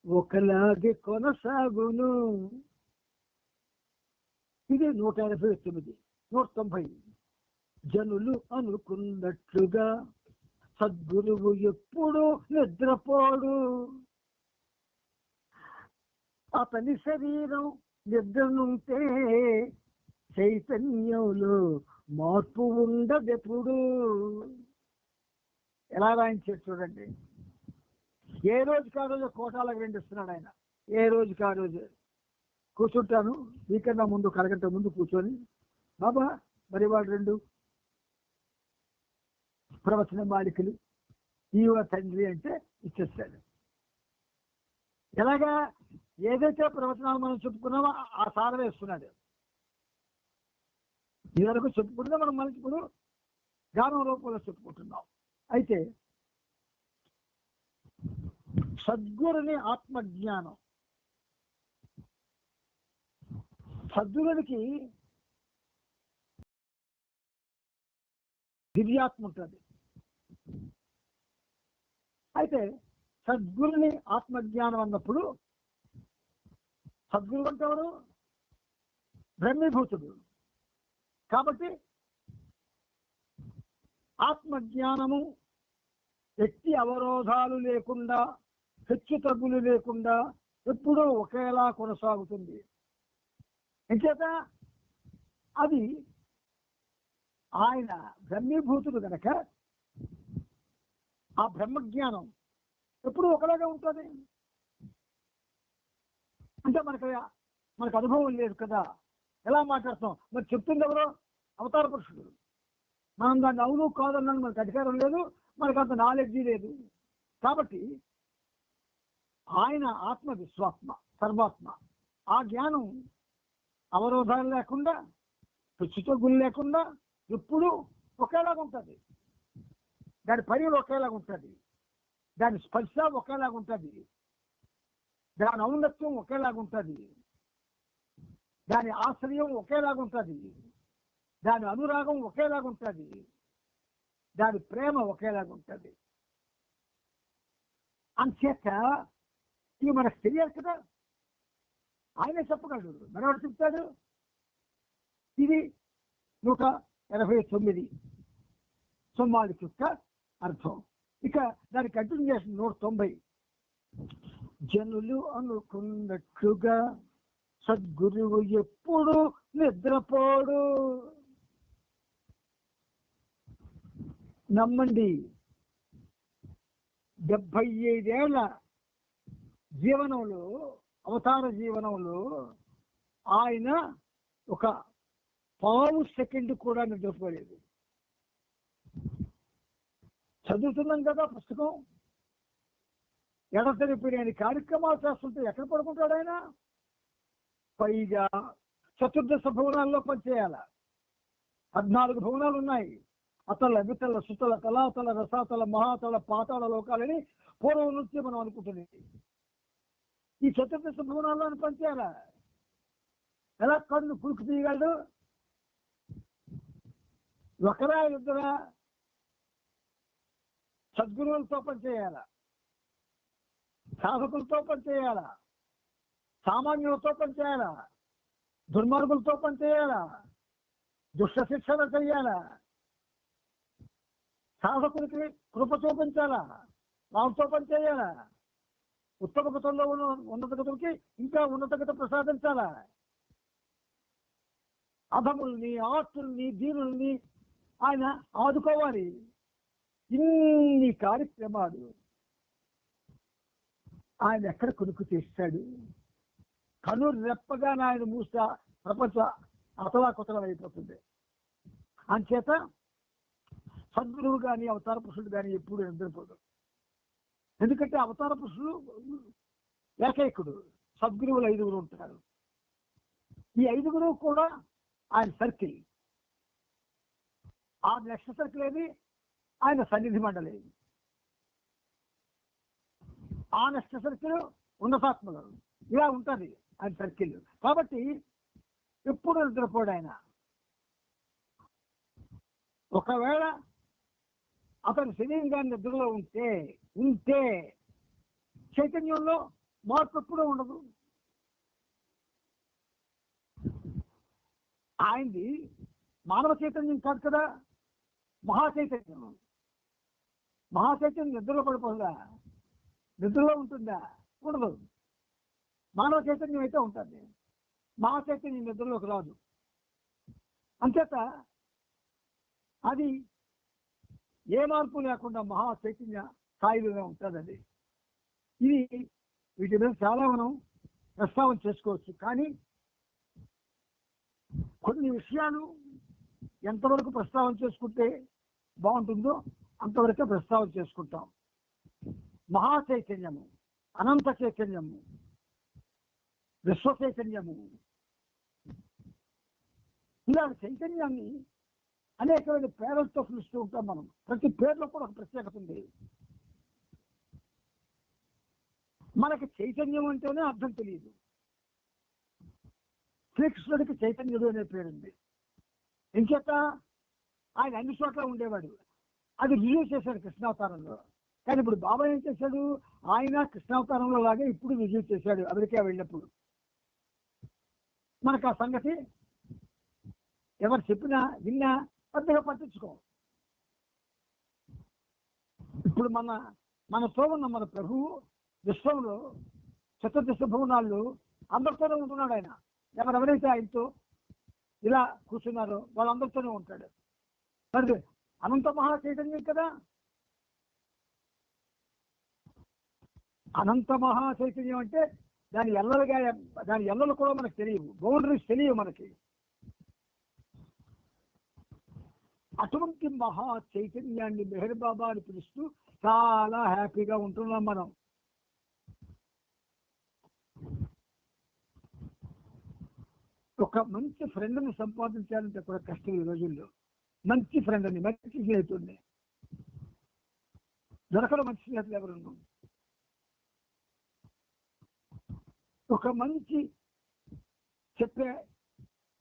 [SPEAKER 2] ఒకలాగే కొనసాగును. ఇది 189. 190 జనులు అనుకున్నట్లుగా సద్గురువు ఎప్పుడు నిద్రపోడు. అతని శరీరం నిద్రనుంటే చైతన్యంలో మార్పు ఉండదెప్పుడు. ఎలా రాయించారు చూడండి. ఏ రోజుకి ఆ రోజు కోటాలకు వెండిస్తున్నాడు ఆయన. ఏ రోజుకి ఆ రోజు కూర్చుంటాను, మీకన్నా ముందు 1 గంట ముందు కూర్చొని, బాబా మరి వాడు 2 ప్రవచన మాలికలు ఈవ తండ్రి అంటే ఇచ్చేస్తాడు. ఎలాగా ఏదైతే ప్రవచనాలు మనం చెప్పుకున్నామో ఆ సారం వేస్తున్నాడు. ఇదివరకు చెప్పుకుంటే మనం మనకి ఇప్పుడు గానం రూపంలో చెప్పుకుంటున్నాం. అయితే సద్గురుని ఆత్మజ్ఞానం, సద్గురునికి దివ్యాత్మ ఉంటుంది. అయితే సద్గురుని ఆత్మజ్ఞానం అన్నప్పుడు సద్గురు అంటే ఎవరు? బ్రహ్మీభూతుడు. కాబట్టి ఆత్మజ్ఞానము వ్యక్తి అవరోధాలు లేకుండా, హెచ్చు తగ్గులు లేకుండా ఎప్పుడూ ఒకేలా కొనసాగుతుంది. ఎంచేత అది ఆయన బ్రహ్మీభూతుడు కనుక ఆ బ్రహ్మజ్ఞానం ఎప్పుడు ఒకలాగా ఉంటుంది. అంటే మనకు అనుభవం లేదు కదా, ఎలా మాట్లాడతాం? మరి చెప్తుంది ఎవరో? అవతార పురుషుడు. మనం దాన్ని అవును కాదన్నాను మనకు అధికారం లేదు, మనకు అంత నాలెడ్జీ లేదు. కాబట్టి ఆయన ఆత్మ విశ్వాత్మ, సర్వాత్మ. ఆ జ్ఞానం అవరోధాలు లేకుండా, హెచ్చుతగ్గులు లేకుండా ఎప్పుడూ ఒకేలాగా ఉంటుంది. దాని పని ఒకేలాగా ఉంటుంది, దాని స్పర్శ ఒకేలాగా ఉంటుంది, దాని ఔన్నత్యం ఒకేలాగా ఉంటుంది, దాని ఆశ్రయం ఒకేలాగా ఉంటుంది, దాని అనురాగం ఒకేలాగా ఉంటుంది, దాని ప్రేమ ఒకేలాగా ఉంటుంది. అంచేత ఇవి మనకు తెలియాలి కదా. ఆయనే చెప్పగలడు, మనవాడు చెప్తాడు. ఇది 189 సోమాలిక యొక్క అర్థం. ఇక దాని కంటిన్యూషన్ 190. జనులు అనుకున్నట్లుగా సద్గురువు ఎప్పుడు నిద్రపోడు. నమ్మండి, 75 ఏళ్ల జీవనంలో, అవతార జీవనంలో ఆయన ఒక పావు సెకండ్ కూడా నిద్రపోలేదు. చదువుతున్నాం కదా పుస్తకం, ఎడతెరిపిలేని కార్యక్రమాలు చేస్తుంటే ఎక్కడ పడుకుంటాడు ఆయన? పైగా చతుర్దశ భువనాల్లో పనిచేయాల. 14 భువనాలు ఉన్నాయి. అతల, వితల, సుతల, కళాతల, రసాతల, మహాతల, పాతాళ లోకాలని పూర్వం నుంచి మనం అనుకుంటుంది. ఈ చతుర్దశ భువనాల్లో పనిచేయాల. ఎలా కన్ను కురుకు తీయగలడు? ఒకరా ఇద్దరా? సద్గురువులతో పనిచేయాల, సాధకులతో పనిచేయాల, సామాన్యులతో పనిచేయాల, దుర్మార్గులతో పనిచేయాల, దుష్ట శిక్షణ చెయ్యాల, సాధకునికి కృప చూపించాలా, వాళ్ళతో పనిచేయాల, ఉత్తమ గతంలో ఉన్నత గతులకి ఇంకా ఉన్నతగత ప్రసాదించాలా, అధముల్ని, ఆస్తుల్ని, దీనుల్ని ఆయన ఆదుకోవాలి. ఇన్ని కార్యక్రమాలు ఆయన ఎక్కడ కొనుక్కు చేస్తాడు? కను రెప్పగా ఆయన మూసా ప్రపంచ అతలాకుతలం అయిపోతుంది. అంచేత సద్గురువు కానీ అవతార పురుషుడు కానీ ఎప్పుడు నిద్రపోదు. ఎందుకంటే అవతార పురుషుడు ఏకైకుడు, సద్గురువులు 5 ఉంటారు. ఈ 5 కూడా ఆయన సర్కిల్. ఆ నెక్స్ట్ సర్కిల్ ఏది? ఆయన సన్నిధి మండలి. ఆ నెక్స్ట్ సర్కిల్ ఉన్నతాత్మలు. ఇలా ఉంటుంది ఆయన సర్కిల్. కాబట్టి ఎప్పుడు నిద్రపోడు ఆయన. ఒకవేళ అతని శరీరం కానీ నిద్రలో ఉంటే చైతన్యంలో మార్పు ఎప్పుడూ ఉండదు. ఆయనది మానవ చైతన్యం కాదు కదా, మహాచైతన్యం. మహాచైతన్యం నిద్రలో పడిపోతుందా? నిద్రలో ఉంటుందా? ఉండదు. మానవ చైతన్యం అయితే ఉంటుంది, మహాచైతన్యం నిద్రలోకి రాదు. అంచేత అది ఏ మార్పు లేకుండా మహాచైతన్య స్థాయిలోనే ఉంటుంది. అది ఇది వీటి మీద చాలా మనం ప్రస్తావన చేసుకోవచ్చు. కానీ కొన్ని విషయాలు ఎంతవరకు ప్రస్తావన చేసుకుంటే బాగుంటుందో అంతవరకే ప్రస్తావన చేసుకుంటాం. మహా చైతన్యము, అనంత చైతన్యము, విశ్వ చైతన్యము, ఇలాంటి చైతన్యాన్ని అనేకమైన పేర్లతో పిలుస్తూ ఉంటాం మనం. ప్రతి పేరులో కూడా ఒక ప్రత్యేకత ఉంది. మనకి చైతన్యం అంటేనే అర్థం తెలియదు. శ్రీకృష్ణుడికి చైతన్యుడు అనే పేరుంది. ఇంకేత ఆయన అన్ని చోట్ల ఉండేవాడు. అది రుజువు చేశాడు కృష్ణావతారంలో. కానీ ఇప్పుడు బాబా ఏం చేశాడు? ఆయన కృష్ణావతారంలో లాగే ఇప్పుడు రుజువు చేశాడు అమెరికా వెళ్ళినప్పుడు. మనకు ఆ సంగతి ఎవరు చెప్పినా విన్నా పెద్దగా పట్టించుకో. ఇప్పుడు మనతో ఉన్న మన ప్రభువు విశ్వంలో చతుర్దశ భువనాల్లో అందరితోనే ఉంటున్నాడు. ఆయన ఎవరెవరైతే ఆయనతో ఇలా కూర్చున్నారో వాళ్ళందరితోనే ఉంటాడు. మరి అనంత మహా చైతన్యం కదా. అనంత మహా చైతన్యం అంటే దాని ఎల్లలు కూడా మనకు తెలియవు, బౌండరీస్ తెలియవు మనకి. అటువంటి మహా చైతన్యాన్ని మెహర్ బాబా అని పిలుస్తూ చాలా హ్యాపీగా ఉంటున్నాం మనం. ఒక మంచి ఫ్రెండ్ని సంపాదించాలంటే కూడా కష్టం ఈ రోజుల్లో. మంచి ఫ్రెండ్ని, మంచి స్నేహితుడిని దొరకడం, మంచి స్నేహితులు ఎవరున్నాం. ఒక మంచి చెప్పే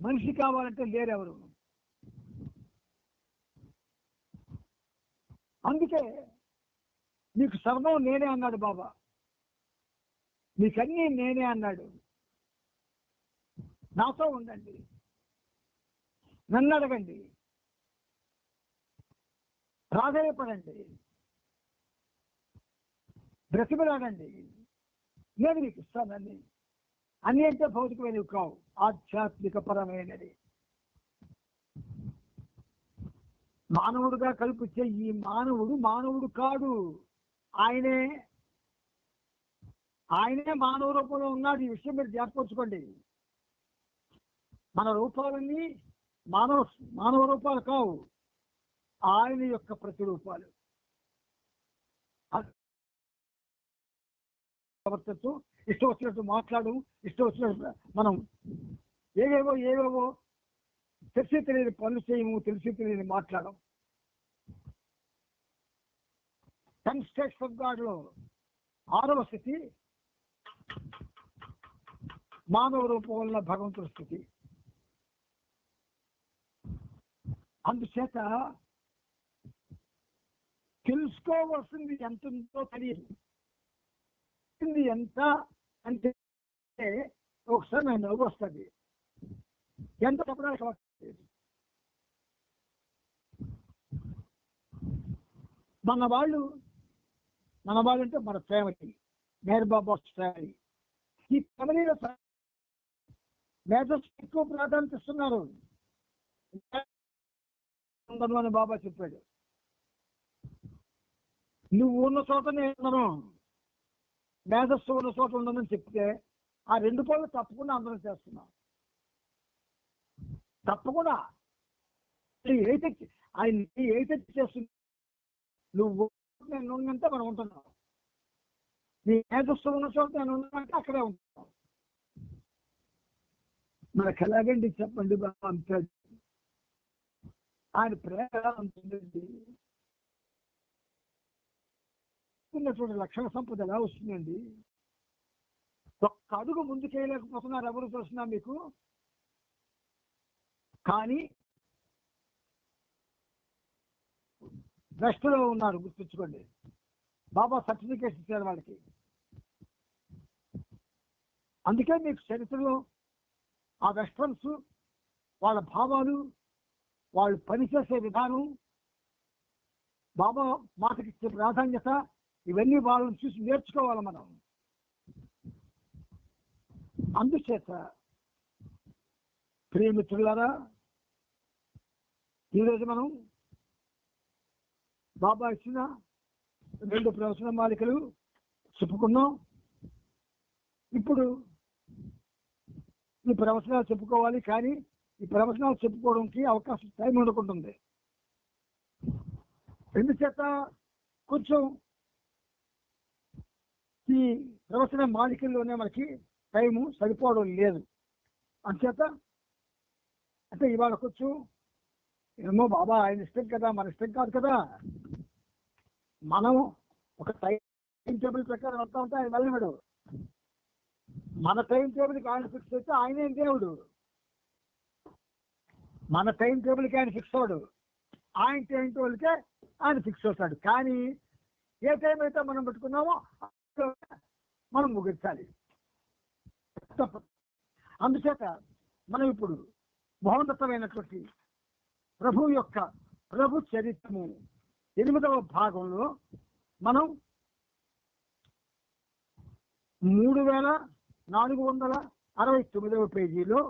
[SPEAKER 2] మనిషి కావాలంటే లేరెవరు. అందుకే నీకు సర్వం నేనే అన్నాడు బాబా, నీకన్నీ నేనే అన్నాడు. నాతో ఉండండి, నన్ను అడగండి, ప్రాధాన్యపడండి, బ్రతిమలాడండి, నేను నీకు ఇస్తానని. అన్ని అంటే భౌతికమైనవి కావు, ఆధ్యాత్మిక పరమైనది. మానవుడుగా కల్పించే ఈ మానవుడు కాడు, ఆయనే మానవ రూపంలో ఉన్నాడు. ఈ విషయం మీరు జ్ఞాపకొచ్చుకోండి. మన రూపాలన్నీ మానవ రూపాలు కావు, ఆయన యొక్క ప్రతిరూపాలు. ప్రవర్తిస్తూ ఇష్టం వచ్చినట్టు మాట్లాడు, ఇష్టం వచ్చినట్టు మనం ఏవేవో తెలిసి తెలియని పనులు చేయము, తెలిసి తెలియని మాట్లాడడం. 10 స్టేట్స్ ఆఫ్ గాడ్ లో 6వ స్థితి మానవ రూపం వల్ల భగవంతుడి స్థితి. అందుచేత తెలుసుకోవాల్సింది ఎంత ఉందో తెలియదు. ఎంత అంటే ఒకసారి నేను నవ్వు వస్తుంది, ఎంత చెప్పడానికి అవసరం. మన వాళ్ళు అంటే మన ఫ్యామిలీ, మేర్ బాబా ఫ్యామిలీ. ఈ ఫ్యామిలీలో మేజర్స్ ఎక్కువ ప్రాధాన్యత ఇస్తున్నారు అని బాబా చెప్పాడు. నువ్వు ఉన్న చోట నేను మేధస్సు ఉన్న చోట ఉండదని చెప్తే ఆ 2 పనులు తప్పకుండా అందరం చేస్తున్నాం. తప్పకుండా ఆయన ఏదైతే చేస్తున్నా నువ్వు నేను ఉన్నంటే మనం ఉంటున్నాం. నీ మేధస్సు ఉన్న చోట నేను ఉన్నానంటే అక్కడే ఉంటున్నాం. మనకు ఎలాగండి చెప్పండి బాబా అంతే. ఆయన ప్రేమ ఎలా ఉంటుందండి, ఉన్నటువంటి లక్షణ సంపద ఎలా వస్తుందండి. ఒక్క అడుగు ముందుకు వేయలేకపోతున్నారు ఎవరు చూసినా మీకు. కానీ వెస్ట్లో ఉన్నారు, గుర్తుంచుకోండి. బాబా సర్టిఫికేట్స్ ఇచ్చారు వాళ్ళకి. అందుకే మీకు చరిత్రలో ఆ వెస్టర్న్స్ వాళ్ళ భావాలు, వాళ్ళు పనిచేసే విధానం, బాబా మాటకి ఇచ్చే ప్రాధాన్యత, ఇవన్నీ వాళ్ళని చూసి నేర్చుకోవాలి మనం. అందుచేత ప్రియమిత్రులారా, ఈరోజు మనం బాబా ఇచ్చిన 2 ప్రవచన మాలికలు చెప్పుకున్నాం. ఇప్పుడు ఈ ప్రవచనాలు చెప్పుకోవాలి, కానీ ఈ ప్రవచనాలు చెప్పుకోవడానికి అవకాశం టైం ఉండకుంటుంది. ఎందుచేత కొంచెం ఈ ప్రవచన మాలికల్లోనే మనకి టైము సరిపోవడం లేదు. అంచేత అంటే ఇవాళ కొంచెం ఏమో బాబా ఆయన ఇష్టం కదా, మన ఇష్టం కాదు కదా. మనం ఒక టైం టేబుల్ ప్రకారం వెళ్తా ఉంటే ఆయన వెళ్ళినాడు. మన టైం టేబుల్కి ఆయన ఫిక్స్ అయితే ఆయనే దేవుడు. మన టైం టేబుల్కి ఆయన ఫిక్స్ అవ్వడు, ఆయన టైం టేబుల్కే ఆయన ఫిక్స్ అవుతాడు. కానీ ఏ టైం అయితే మనం పెట్టుకున్నామో మనం ముగించాలి. అందుచేత మనం ఇప్పుడు మహోన్నతమైనటువంటి ప్రభు చరిత్రము 8వ భాగంలో మనం 3469వ పేజీలో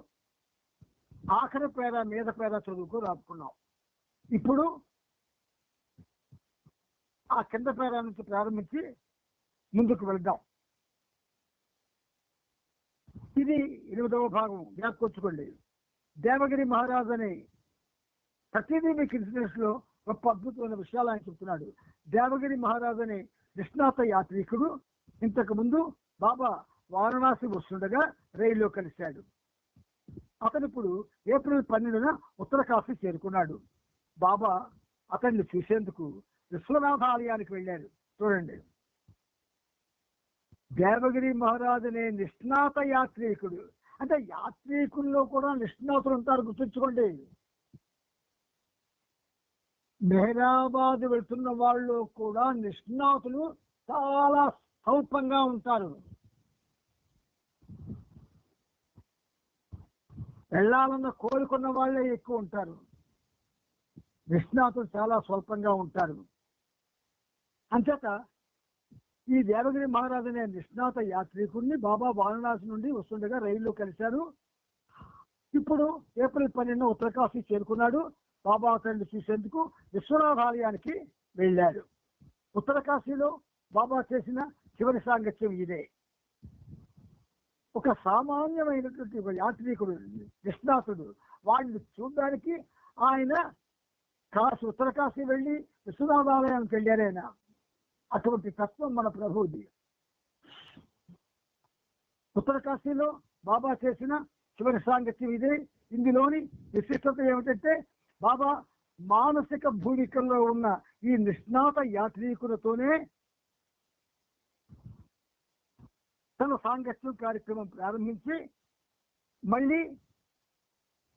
[SPEAKER 2] ఆఖరి పేర మీద పేర చదువుకు రాసుకున్నాం. ఇప్పుడు ఆ కింద పేర నుంచి ప్రారంభించి ముందుకు వెళ్దాం. ఇది 8వ భాగం. జ్ఞాపకొచ్చుకోండి, దేవగిరి మహారాజ్ అని ప్రతిదీ మీకు ఇన్సిడెంట్స్ లో గొప్ప అద్భుతమైన విషయాలు ఆయన చెప్తున్నాడు. దేవగిరి మహారాజ్ అనే నిష్ణాత యాత్రికుడు ఇంతకు ముందు బాబా వారణాసి వస్తుండగా రైల్లో కలిశాడు. అతను ఇప్పుడు ఏప్రిల్ 12న ఉత్తరకాశీ చేరుకున్నాడు. బాబా అతన్ని చూసేందుకు విశ్వనాథ ఆలయానికి వెళ్ళారు. చూడండి, దేవగిరి మహారాజ్ అనే నిష్ణాత యాత్రికుడు అంటే యాత్రికుల్లో కూడా నిష్ణాతులు ఉంటారు, గుర్తుంచుకోండి. మెహరాబాద్ వెళ్తున్న వాళ్ళు కూడా నిష్ణాతులు చాలా స్వల్పంగా ఉంటారు. వెళ్ళాలన్న కోరుకున్న వాళ్ళే ఎక్కువ ఉంటారు, నిష్ణాతులు చాలా స్వల్పంగా ఉంటారు. అంచేత ఈ దేవగిరి మహారాజ్ అనే నిష్ణాత యాత్రికుడిని బాబా వారణాసి నుండి వస్తుండగా రైల్లో కలిశారు. ఇప్పుడు ఏప్రిల్ 12న ఉత్తరకాశీ చేరుకున్నాడు. బాబా అతన్ని చూసేందుకు విశ్వనాథ ఆలయానికి వెళ్ళాడు. ఉత్తరకాశీలో బాబా చేసిన చివరి సాంగత్యం ఇదే. ఒక సామాన్యమైనటువంటి ఒక యాత్రికుడు, నిష్ణాతుడు, వాడిని చూడడానికి ఆయన ఉత్తరకాశీ వెళ్ళి విశ్వనాథ ఆలయానికి వెళ్ళారైనా. అటువంటి తత్వం మన ప్రభువుది. ఉత్తరకాశీలో బాబా చేసిన చివరి సాంగత్యం ఇదే. ఇందులోని విశిష్టత ఏమిటంటే బాబా మానసిక భూమికల్లో ఉన్న ఈ నిష్ణాత యాత్రికులతోనే తన సాంగత్యం కార్యక్రమం ప్రారంభించి మళ్ళీ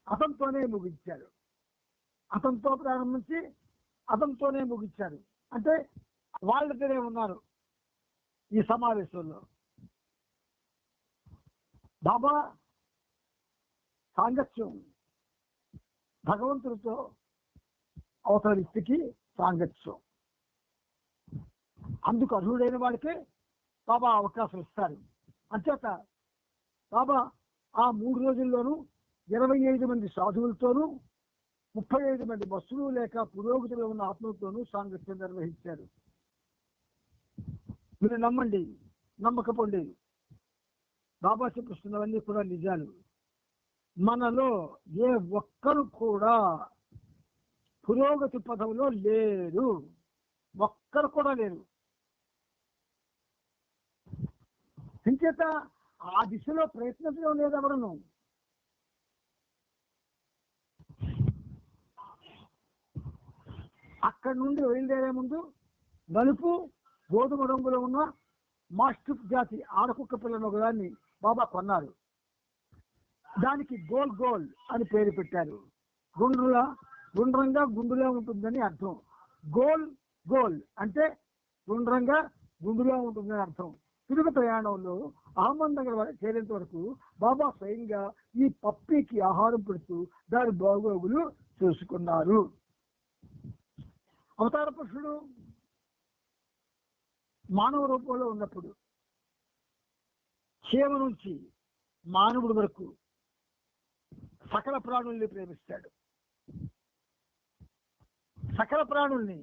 [SPEAKER 2] అతనితోనే ముగించారు. అతనితో ప్రారంభించి అతనితోనే ముగించారు. అంటే వాళ్ళ దగ్గరే ఉన్నారు ఈ సమావేశంలో. బాబా సాంగత్యం భగవంతుడితో అవతల వ్యక్తికి సాంగత్యం. అందుకు అర్హుడైన వాడికే బాబా అవకాశం ఇస్తారు. అంచేత బాబా ఆ 3 రోజుల్లోనూ 25 మంది సాధువులతోనూ 35 మంది బస్సులు లేక పురోగతిలో ఉన్న ఆత్మలతోనూ సాంగత్యం నిర్వహించారు. మీరు నమ్మండి, నమ్మకపోండి, బాబా చెప్పిస్తున్నవన్నీ కూడా నిజాలు. మనలో ఏ ఒక్కరు కూడా పురోగతి పదంలో లేరు, ఒక్కరు కూడా లేరు. ఇంచేత ఆ దిశలో ప్రయత్నించడం లేదు ఎవరను. అక్కడి నుండి బయలుదేరే ముందు నలుపు గోధుమ రంగులో ఉన్న మాస్టిఫ్ జాతి ఆడకుక్క పిల్లను ఒకదాన్ని బాబా కొన్నారు. దానికి గోల్ గోల్ అని పేరు పెట్టారు. గుండ్రంగా గుండులా ఉంటుందని అర్థం. గోల్ గోల్ అంటే గుండ్రంగా గుండులా ఉంటుందని అర్థం. తిరుగు ప్రయాణంలో అహ్మద్ నగర్ చేరేంత వరకు బాబా స్వయంగా ఈ పప్పీకి ఆహారం పెడుతూ దాని బాగోగులు చూసుకున్నారు. అవతార పురుషుడు మానవ రూపంలో ఉన్నప్పుడు చీమ నుంచి మానవుడి వరకు సకల ప్రాణుల్ని ప్రేమిస్తాడు. సకల ప్రాణుల్ని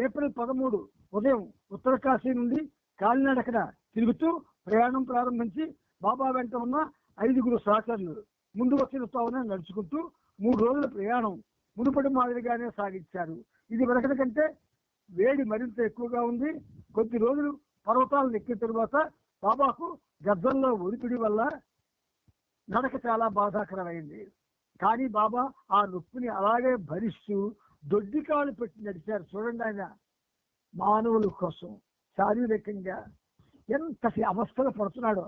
[SPEAKER 2] ఏప్రిల్ 13 ఉదయం ఉత్తరకాశీ నుండి కాలినడకన తిరుగుతూ ప్రయాణం ప్రారంభించి బాబా వెంట ఉన్న 5 సహచరులు ముందు వచ్చిన తావున నడుచుకుంటూ 3 రోజుల ప్రయాణం మునుపటి మాదిరిగానే సాగించారు. ఇది వెనకటి కంటే వేడి మరింత ఎక్కువగా ఉంది. కొద్ది రోజులు పర్వతాలను ఎక్కిన తరువాత బాబాకు గద్దల్లో ఒడిపిడి వల్ల నడక చాలా బాధాకరమైంది. కానీ బాబా ఆ నొప్పిని అలాగే భరిస్తూ దొడ్డికాలు పెట్టి నడిచారు. చూడండి, ఆయన మానవుల కోసం శారీరకంగా ఎంతటి అవస్థలు పడుతున్నాడో.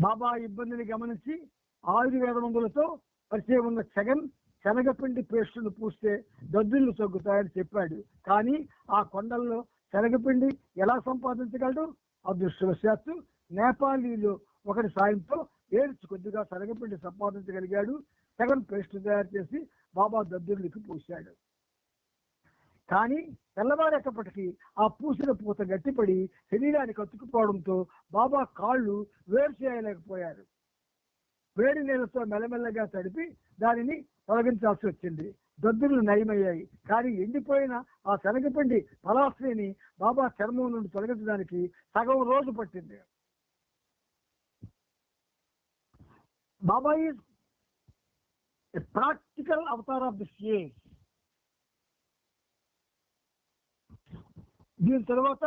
[SPEAKER 2] బాబా ఇబ్బందిని గమనించి ఆయుర్వేద మందులతో పరిచయం ఉన్న శనగపిండి పేస్టులు పూస్తే దద్దుళ్ళు తగ్గుతాయని చెప్పాడు. కానీ ఆ కొండల్లో శనగపిండి ఎలా సంపాదించగలడు? అదృష్టవశాత్తు నేపాలీలో ఒకటి సాయంతో కొద్దిగా శనగపిండి సంపాదించగలిగాడు. సగం పేస్ట్ తయారు చేసి బాబా దద్దుళ్ళకి పూశాడు. కానీ తెల్లవారేటప్పటికీ ఆ పూసిన పూత గట్టిపడి శరీరానికి అతుక్కుపోవడంతో బాబా కాళ్ళు వేరు చేయలేకపోయారు. వేడి నీళ్ళతో మెల్లమెల్లగా తడిపి దానిని తొలగించాల్సి వచ్చింది. దద్దులు నయమయ్యాయి. కానీ ఎండిపోయిన ఆ శనగపిండి పలాస్త్రిని బాబా చర్మం నుండి తొలగించడానికి సగం రోజు పట్టింది. Baba is a practical avatar of this age. దీని తర్వాత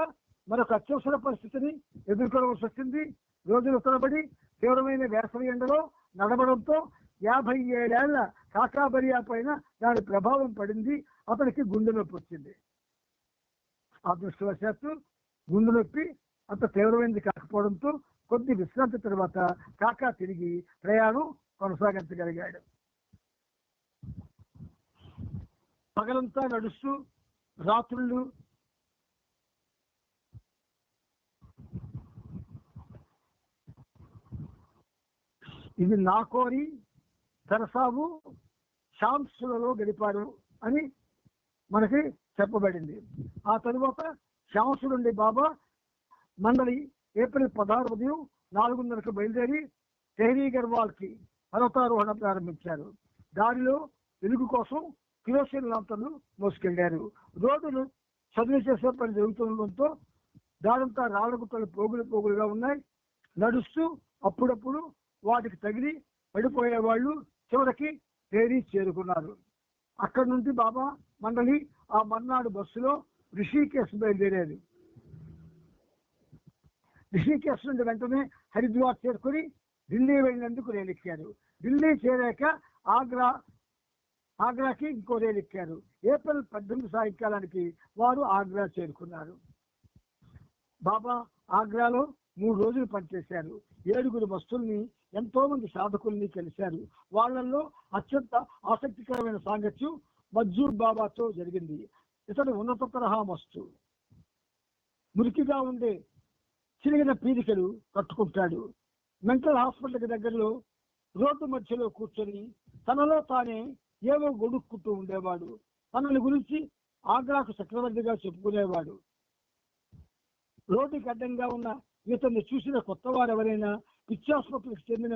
[SPEAKER 2] మరొక అత్యవసర పరిస్థితిని ఎదుర్కోవలసి వచ్చింది. రోజుల తరబడి తీవ్రమైన వేసవి ఎండలో నడవడంతో 57 ఏళ్ల కాకాబరియా పైన దాని ప్రభావం పడింది. అతనికి గుండె నొప్పి వచ్చింది. అదృష్టవశాత్తు గుండె నొప్పి అంత తీవ్రమైనది కాకపోవడంతో కొద్ది విశ్రాంతి తర్వాత కాకా తిరిగి ప్రయాణం కొనసాగించగలిగాడు. పగలంతా నడుస్తూ రాత్రులు ఇది నాకోరి తెరసావు శాంసులలో గడిపారు అని మనకి చెప్పబడింది. ఆ తరువాత శాంసు నుండి బాబా మండలి ఏప్రిల్ 16 ఉదయం 4:30కు బయలుదేరి టెహరీ గర్వాల్కి పర్వతారోహణ ప్రారంభించారు. దారిలో వెలుగు కోసం కిరోసిన్ లాంతర్లు మోసుకెళ్లారు. రోడ్డును చదువు చేసే పని జరుగుతుండటంతో దారంతా రాళ్ళగుట్టలు పోగులుగా ఉన్నాయి. నడుస్తూ అప్పుడప్పుడు వాటికి తగిలి పడిపోయే వాళ్ళు చివరికి టెహరీ చేరుకున్నారు. అక్కడి నుండి బాబా మండలి ఆ మర్నాడు బస్సులో రిషికేశ్ బయలుదేరారు. రిషికేశ్ నుండి వెంటనే హరిద్వార్ చేరుకుని ఢిల్లీ వెళ్ళినందుకు రైలు ఎక్కారు. ఢిల్లీ చేరాక ఆగ్రాకి ఇంకో రైలు ఎక్కారు. ఏప్రిల్ 18 సాయంకాలానికి వారు ఆగ్రా చేరుకున్నారు. బాబా ఆగ్రాలో 3 రోజులు పనిచేశారు. 7 భక్తుల్ని, ఎంతో మంది సాధకుల్ని కలిశారు. వాళ్ళల్లో అత్యంత ఆసక్తికరమైన సాంగత్యం మజ్జూర్ బాబాతో జరిగింది. ఇతడు ఉన్నత తరహా మస్తు. మురికిగా ఉండే చిరిగిన పీలికలు కట్టుకుంటాడు. మెంటల్ హాస్పిటల్కి దగ్గరలో రోడ్డు మధ్యలో కూర్చొని తనలో తానే ఏవో గొడుక్కుంటూ ఉండేవాడు. తనని గురించి ఆగ్రాకు చక్రవర్తిగా చెప్పుకునేవాడు. రోడ్డుకి అడ్డంగా ఉన్న ఇతన్ని చూసిన కొత్త వారు ఎవరైనా పిచ్చాసుపత్రికి చెందిన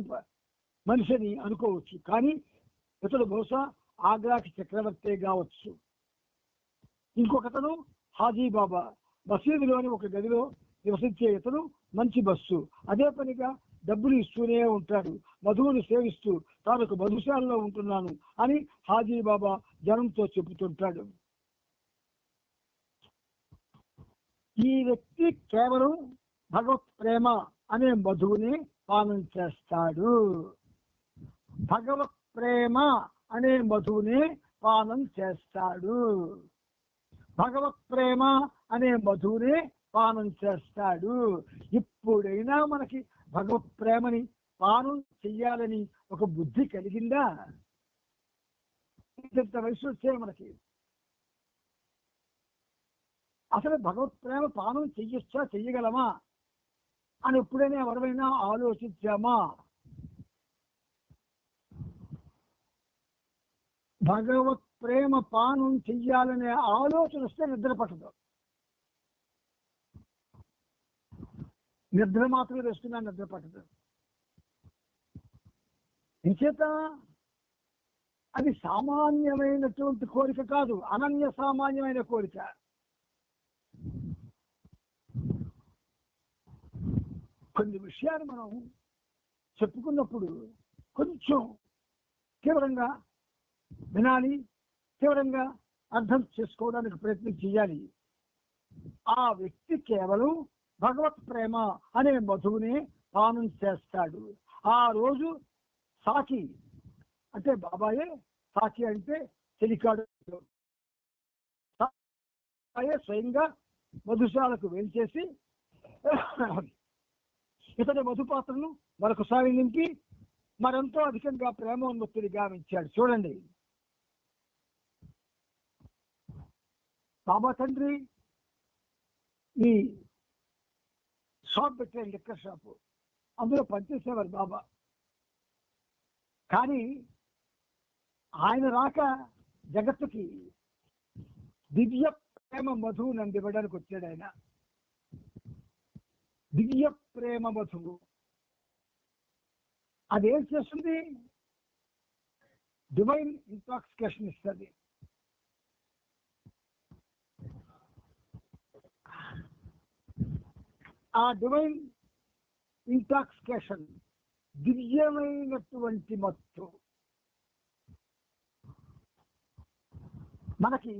[SPEAKER 2] మనిషిని అనుకోవచ్చు. కానీ ఇతడు బహుశా ఆగ్రాకి చక్రవర్తే కావచ్చు. ఇంకొకతను హాజీ బాబా. మసీదులోని ఒక గదిలో నివసించే ఇతను మంచి బస్సు. అదే పనిగా డబ్బులు ఇస్తూనే ఉంటాడు. మధువుని సేవిస్తూ తాను మధుశాలలో ఉంటున్నాను అని హాజీ బాబా జనంతో చెబుతుంటాడు. ఈ వ్యక్తి కేవలం భగవత్ ప్రేమ అనే మధువుని పానం చేస్తాడు. భగవత్ ప్రేమ అనే మధువుని పానం చేస్తాడు. భగవత్ ప్రేమ అనే మధువుని పానం చేస్తాడు. ఇప్పుడైనా మనకి భగవత్ ప్రేమని పానం చెయ్యాలని ఒక బుద్ధి కలిగిందా? ఇంత వయసు వచ్చే మనకి అసలు భగవత్ ప్రేమ పానం చెయ్యొచ్చా, చెయ్యగలమా అని ఎప్పుడైనా ఎవరైనా ఆలోచించామా? భగవత్ ప్రేమ పానం చెయ్యాలనే ఆలోచన వస్తే నిద్ర పట్టదు. నిద్ర మాత్రమే వేస్తున్నా, నిద్ర పట్టదు. ఇంచేత అది సామాన్యమైనటువంటి కోరిక కాదు, అనన్య సామాన్యమైన కోరిక. కొన్ని విషయాలు మనం చెప్పుకున్నప్పుడు కొంచెం తీవ్రంగా వినాలి, తీవ్రంగా అర్థం చేసుకోవడానికి ప్రయత్నం చేయాలి. ఆ వ్యక్తి కేవలం భగవత్ ప్రేమ అనే మధువునే పానం చేస్తాడు. ఆ రోజు సాకి అంటే బాబాయే, సాకి అంటే చెలికాడు, బాబాయే స్వయంగా మధుశాలకు వేల్చేసి ఇతని మధుపాత్రను మరొకసారి నింపి మరెంతో అధికంగా ప్రేమోన్ముక్తిని గావించాడు. చూడండి, బాబా తండ్రి ఈ షాప్ పెట్టారు, లిక్కర్ షాపు. అందులో పనిచేసేవారు బాబా. కానీ ఆయన రాక జగత్తుకి దివ్య ప్రేమ మధువుని అందివ్వడానికి వచ్చాడు ఆయన. దివ్య ప్రేమ మధువు అదేం చేస్తుంది? డివైన్ ఇంటాక్సికేషన్ ఇస్తుంది. ఆ డివైన్ ఇంటాక్సికేషన్ దివ్యమైనటువంటి మత్తు. మనకి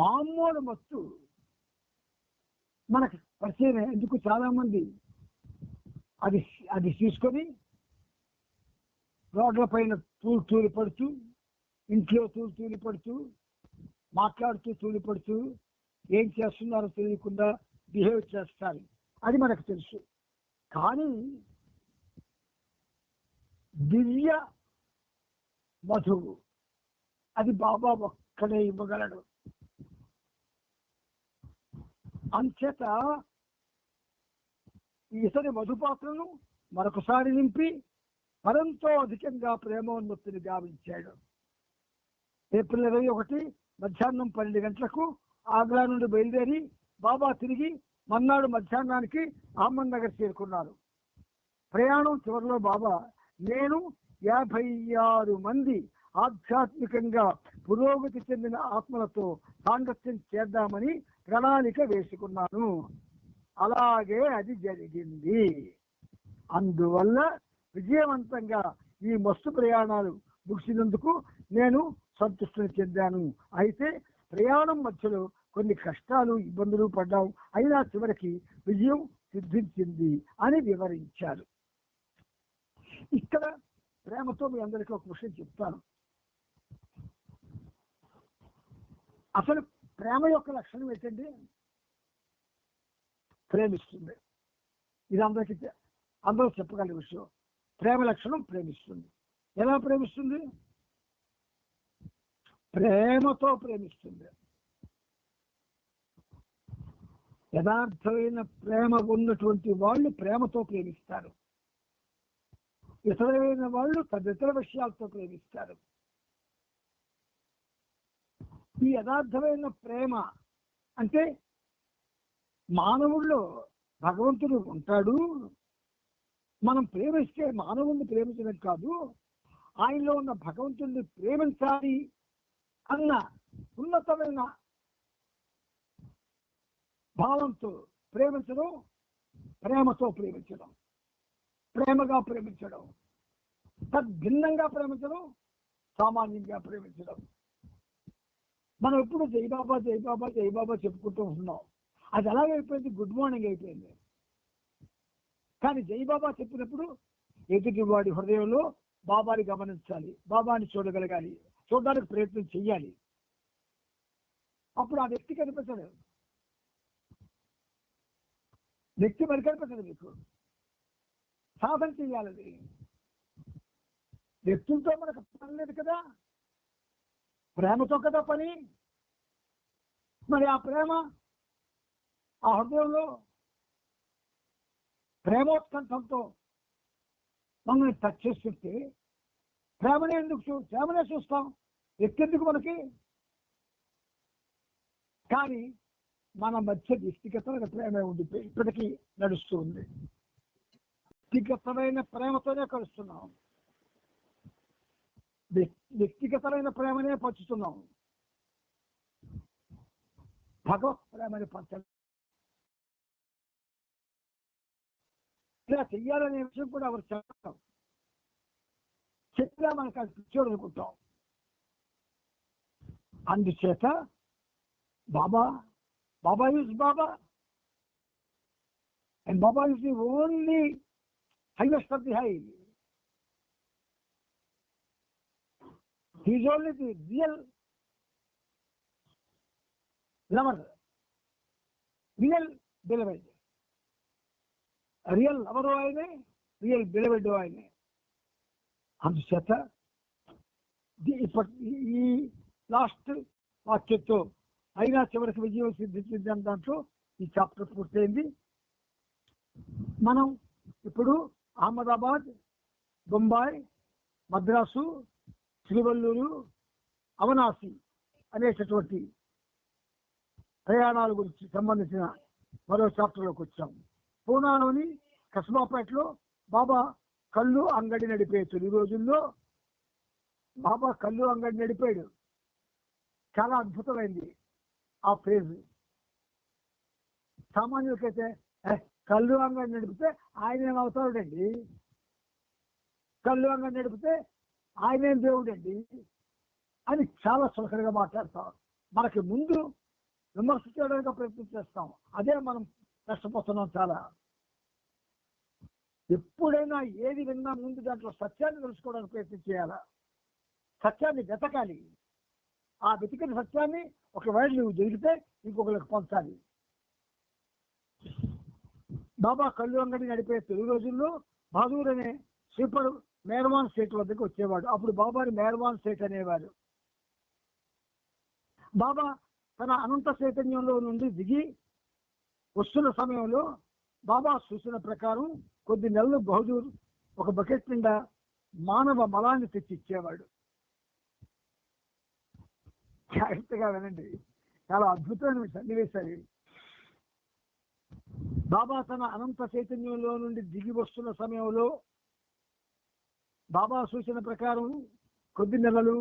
[SPEAKER 2] మామూలు మత్తు మనకి పరిచయం ఎందుకు? చాలా మంది అది తీసుకొని రోడ్ల పైన తూలి పడుతూ, ఇంట్లో తూలి పడుతూ, మాట్లాడుతూ తూలి పడుతూ, ఏం చేస్తున్నారో తెలియకుండా బిహేవ్ చేస్తారు. అది మనకు తెలుసు. కానీ దివ్య మధువు అది బాబా ఒక్కడే ఇవ్వగలడు. అంచేత ఇతని మధుపాత్రను మరొకసారి నింపి మరంతో అధికంగా ప్రేమోన్ముక్తిని గావించాడు. ఏప్రిల్ 21 మధ్యాహ్నం 12 గంటలకు ఆగ్రా నుండి బయలుదేరి బాబా తిరిగి మన్నాడు మధ్యాహ్నానికి అహ్మద్ నగర్ చేరుకున్నారు. ప్రయాణం చివరిలో బాబా, నేను 56 మంది ఆధ్యాత్మికంగా పురోగతి చెందిన ఆత్మలతో సాంగత్యం చేద్దామని ప్రణాళిక వేసుకున్నాను. అలాగే అది జరిగింది. అందువల్ల విజయవంతంగా ఈ మస్తు ప్రయాణాలు ముగిసినందుకు నేను సంతృష్టిని చెందాను. అయితే ప్రయాణం మధ్యలో కొన్ని కష్టాలు, ఇబ్బందులు పడ్డాం. అయినా చివరికి విజయం సిద్ధించింది అని వివరించారు. ఇక్కడ ప్రేమతో మీ అందరికీ ఒక విషయం చెప్తాను. అసలు ప్రేమ యొక్క లక్షణం ఏంటండి? ప్రేమిస్తుంది. ఇది అందరూ చెప్పగలిగే విషయం. ప్రేమ లక్షణం ప్రేమిస్తుంది. ఎలా ప్రేమిస్తుంది? ప్రేమతో ప్రేమిస్తుంది. యథార్థమైన ప్రేమ ఉన్నటువంటి వాళ్ళు ప్రేమతో ప్రేమిస్తారు. ఇతరమైన వాళ్ళు తదితర విషయాలతో ప్రేమిస్తారు. ఈ యథార్థమైన ప్రేమ అంటే మానవుల్లో భగవంతుడు ఉంటాడు. మనం ప్రేమిస్తే మానవుణ్ణి ప్రేమించడం కాదు, ఆయనలో ఉన్న భగవంతుడిని ప్రేమించాలి అన్న ఉన్నతమైన భావంతో ప్రేమించడం, ప్రేమతో ప్రేమించడం, ప్రేమగా ప్రేమించడం, తద్భిన్నంగా ప్రేమించడం, సామాన్యంగా ప్రేమించడం. మనం ఎప్పుడు జై బాబా జై బాబా జై బాబా చెప్పుకుంటూ ఉంటున్నాం. అది ఎలాగైపోయింది? గుడ్ మార్నింగ్ అయిపోయింది. కానీ జై బాబా చెప్పినప్పుడు ఎదుటి వాడి హృదయంలో బాబాని గమనించాలి, బాబాని చూడగలగాలి, చూడడానికి ప్రయత్నం చెయ్యాలి. అప్పుడు ఆ వ్యక్తి కనిపించడు. వ్యక్తి మరి కనిపించదు. మీకు సాధన చెయ్యాలి. వ్యక్తులతో మనకు పని లేదు కదా, ప్రేమతో కదా పని. మరి ఆ ప్రేమ ఆ హృదయంలో ప్రేమోత్కంఠంతో మనల్ని టచ్ చేస్తుంటే ప్రేమనే ప్రేమనే చూస్తాం. వ్యక్తి ఎందుకు మనకి? కానీ మన మధ్య వ్యక్తిగతమైన ప్రేమ ఉండిపోయి ఇప్పటికీ నడుస్తూ ఉంది. వ్యక్తిగతమైన ప్రేమతోనే కలుస్తున్నాం, వ్యక్తిగతమైన ప్రేమనే పంచుతున్నాం. భగవత్ ప్రేమని పంచ ఇలా చెయ్యాలనే విషయం కూడా ఎవరు చెప్పడం, చెప్పినా మనకు అది పిచ్చోడు అనుకుంటాం. అందుచేత Baba is Baba, and Baba is the only highest of the high. He is only the real lover, real beloved. Real lover ayne, real beloved ayne. అందుచేత ఈ లాస్ట్ వాక్యంతో అయినా చివరికి విజయం సిద్ధించిందని దాంట్లో ఈ చాప్టర్ పూర్తయింది. మనం ఇప్పుడు అహ్మదాబాద్, బొంబాయి, మద్రాసు, శ్రీవల్లూరు, అవనాసి అనేటటువంటి ప్రయాణాల గురించి సంబంధించిన మరో చాప్టర్లోకి వచ్చాం. పూనాలోని కస్బాపేటలో బాబా కళ్ళు అంగడి నడిపే తొలి రోజుల్లో బాబా కళ్ళు అంగడి నడిపాడు. చాలా అద్భుతమైంది ఆ ఫేజ్. సామాన్యులకైతే కళ్ళు అంగడి నడిపితే ఆయన ఏమవుతాడండి, కళ్ళు అంగడి నడిపితే ఆయనేం దేవుడండి అని చాలా సులకరగా మాట్లాడతాం. మనకి ముందు విమర్శ చేయడానికి ప్రయత్నం చేస్తాం. అదే మనం కష్టపోతున్నాం చాలా. ఎప్పుడైనా ఏది విన్నా ముందు దాంట్లో సత్యాన్ని తెలుసుకోవడానికి ప్రయత్నం చేయాలా, సత్యాన్ని వెతకాలి. ఆ వెతికిన సత్యాన్ని ఒకవేళ నువ్వు జరిగితే ఇంకొకరికి పంచాలి. బాబా కళ్ళు అంగడి నడిపే తొలి రోజుల్లో బహదూర్ అనే స్వీపర్ మేర్వాన్ సేట్ వద్దకు వచ్చేవాడు. అప్పుడు బాబాని మేర్వాన్ సేట్ అనేవారు. బాబా తన అనంత చైతన్యంలో నుండి దిగి వస్తున్న సమయంలో బాబా సూచన ప్రకారం కొద్ది నెలలు బహదూర్ ఒక బకెట్ నిండా మానవ మలాన్ని తెచ్చి ఇచ్చేవాడు. జాగ్రత్తగా వినండి, చాలా అద్భుతమైన సన్నివేశాలు. బాబా తన అనంత చైతన్యంలో నుండి దిగి వస్తున్న సమయంలో బాబా సూచన ప్రకారం కొద్ది నెలలు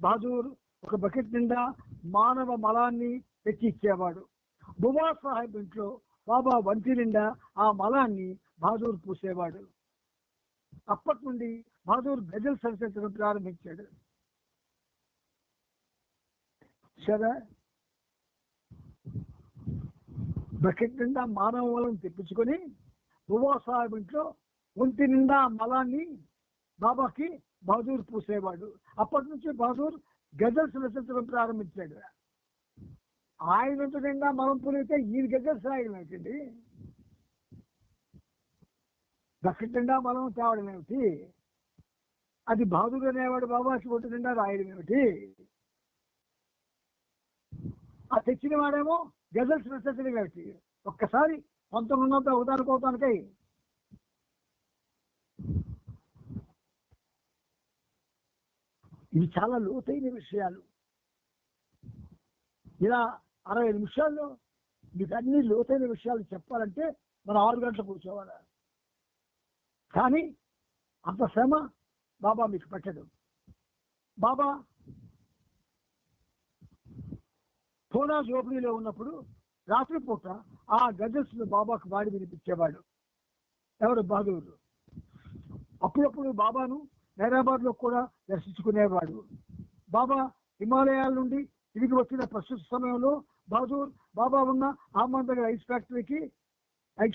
[SPEAKER 2] బహదూర్ ఒక బకెట్ నిండా మానవ మలాన్ని తెచ్చి ఇచ్చేవాడు. బుబా సాహెబ్ ఇంట్లో బాబా వంటి నిండా ఆ మలాన్ని బహదూర్ పూసేవాడు. అప్పటి నుండి బహదూర్ గజల్ సరిచడం ప్రారంభించాడు. సరే, బకెట్ నిండా మానవ మలం తెప్పించుకొని బుబా సాహెబ్ ఇంట్లో ఒంటి నిండా మలాన్ని బాబాకి బహదూర్ పూసేవాడు. అప్పటి నుంచి బహదూర్ గజల్స్ రచించడం ప్రారంభించాడు. ఆయన ఒంటి నిండా మలం పూలితే ఈయన గజల్స్ రాయడం ఏమిటండి, బకెట్ నిండా మలం తేవడం ఏమిటి, అది బహదూర్ అనేవాడు బాబాకి ఒంటి నిండా రాయడం ఏమిటి, ఆ తెచ్చిన వాడేమో గజల్స్ రచించడం ఏమిటి. ఒక్కసారి 1900 ఉదాహరణకై ఇవి చాలా లోతైన విషయాలు. ఇలా 60 నిమిషాల్లో మీకు అన్ని లోతైన విషయాలు చెప్పాలంటే మనం 6 గంటలు కూర్చోవాలి. కానీ అంత శ్రమ బాబా మీకు పెట్టడు. బాబా పూనా జోబిలో ఉన్నప్పుడు రాత్రిపూట ఆ గజల్స్ బాబాకు వాడి వినిపించేవాడు. ఎవరు? బహదూర్. అప్పుడప్పుడు బాబాను హైదరాబాద్ లో కూడా దర్శించుకునేవాడు. బాబా హిమాలయాల నుండి తిరిగి వచ్చిన ప్రస్తుత సమయంలో బహదూర్ బాబా ఉన్న అహ్మద్నగర్ ఐస్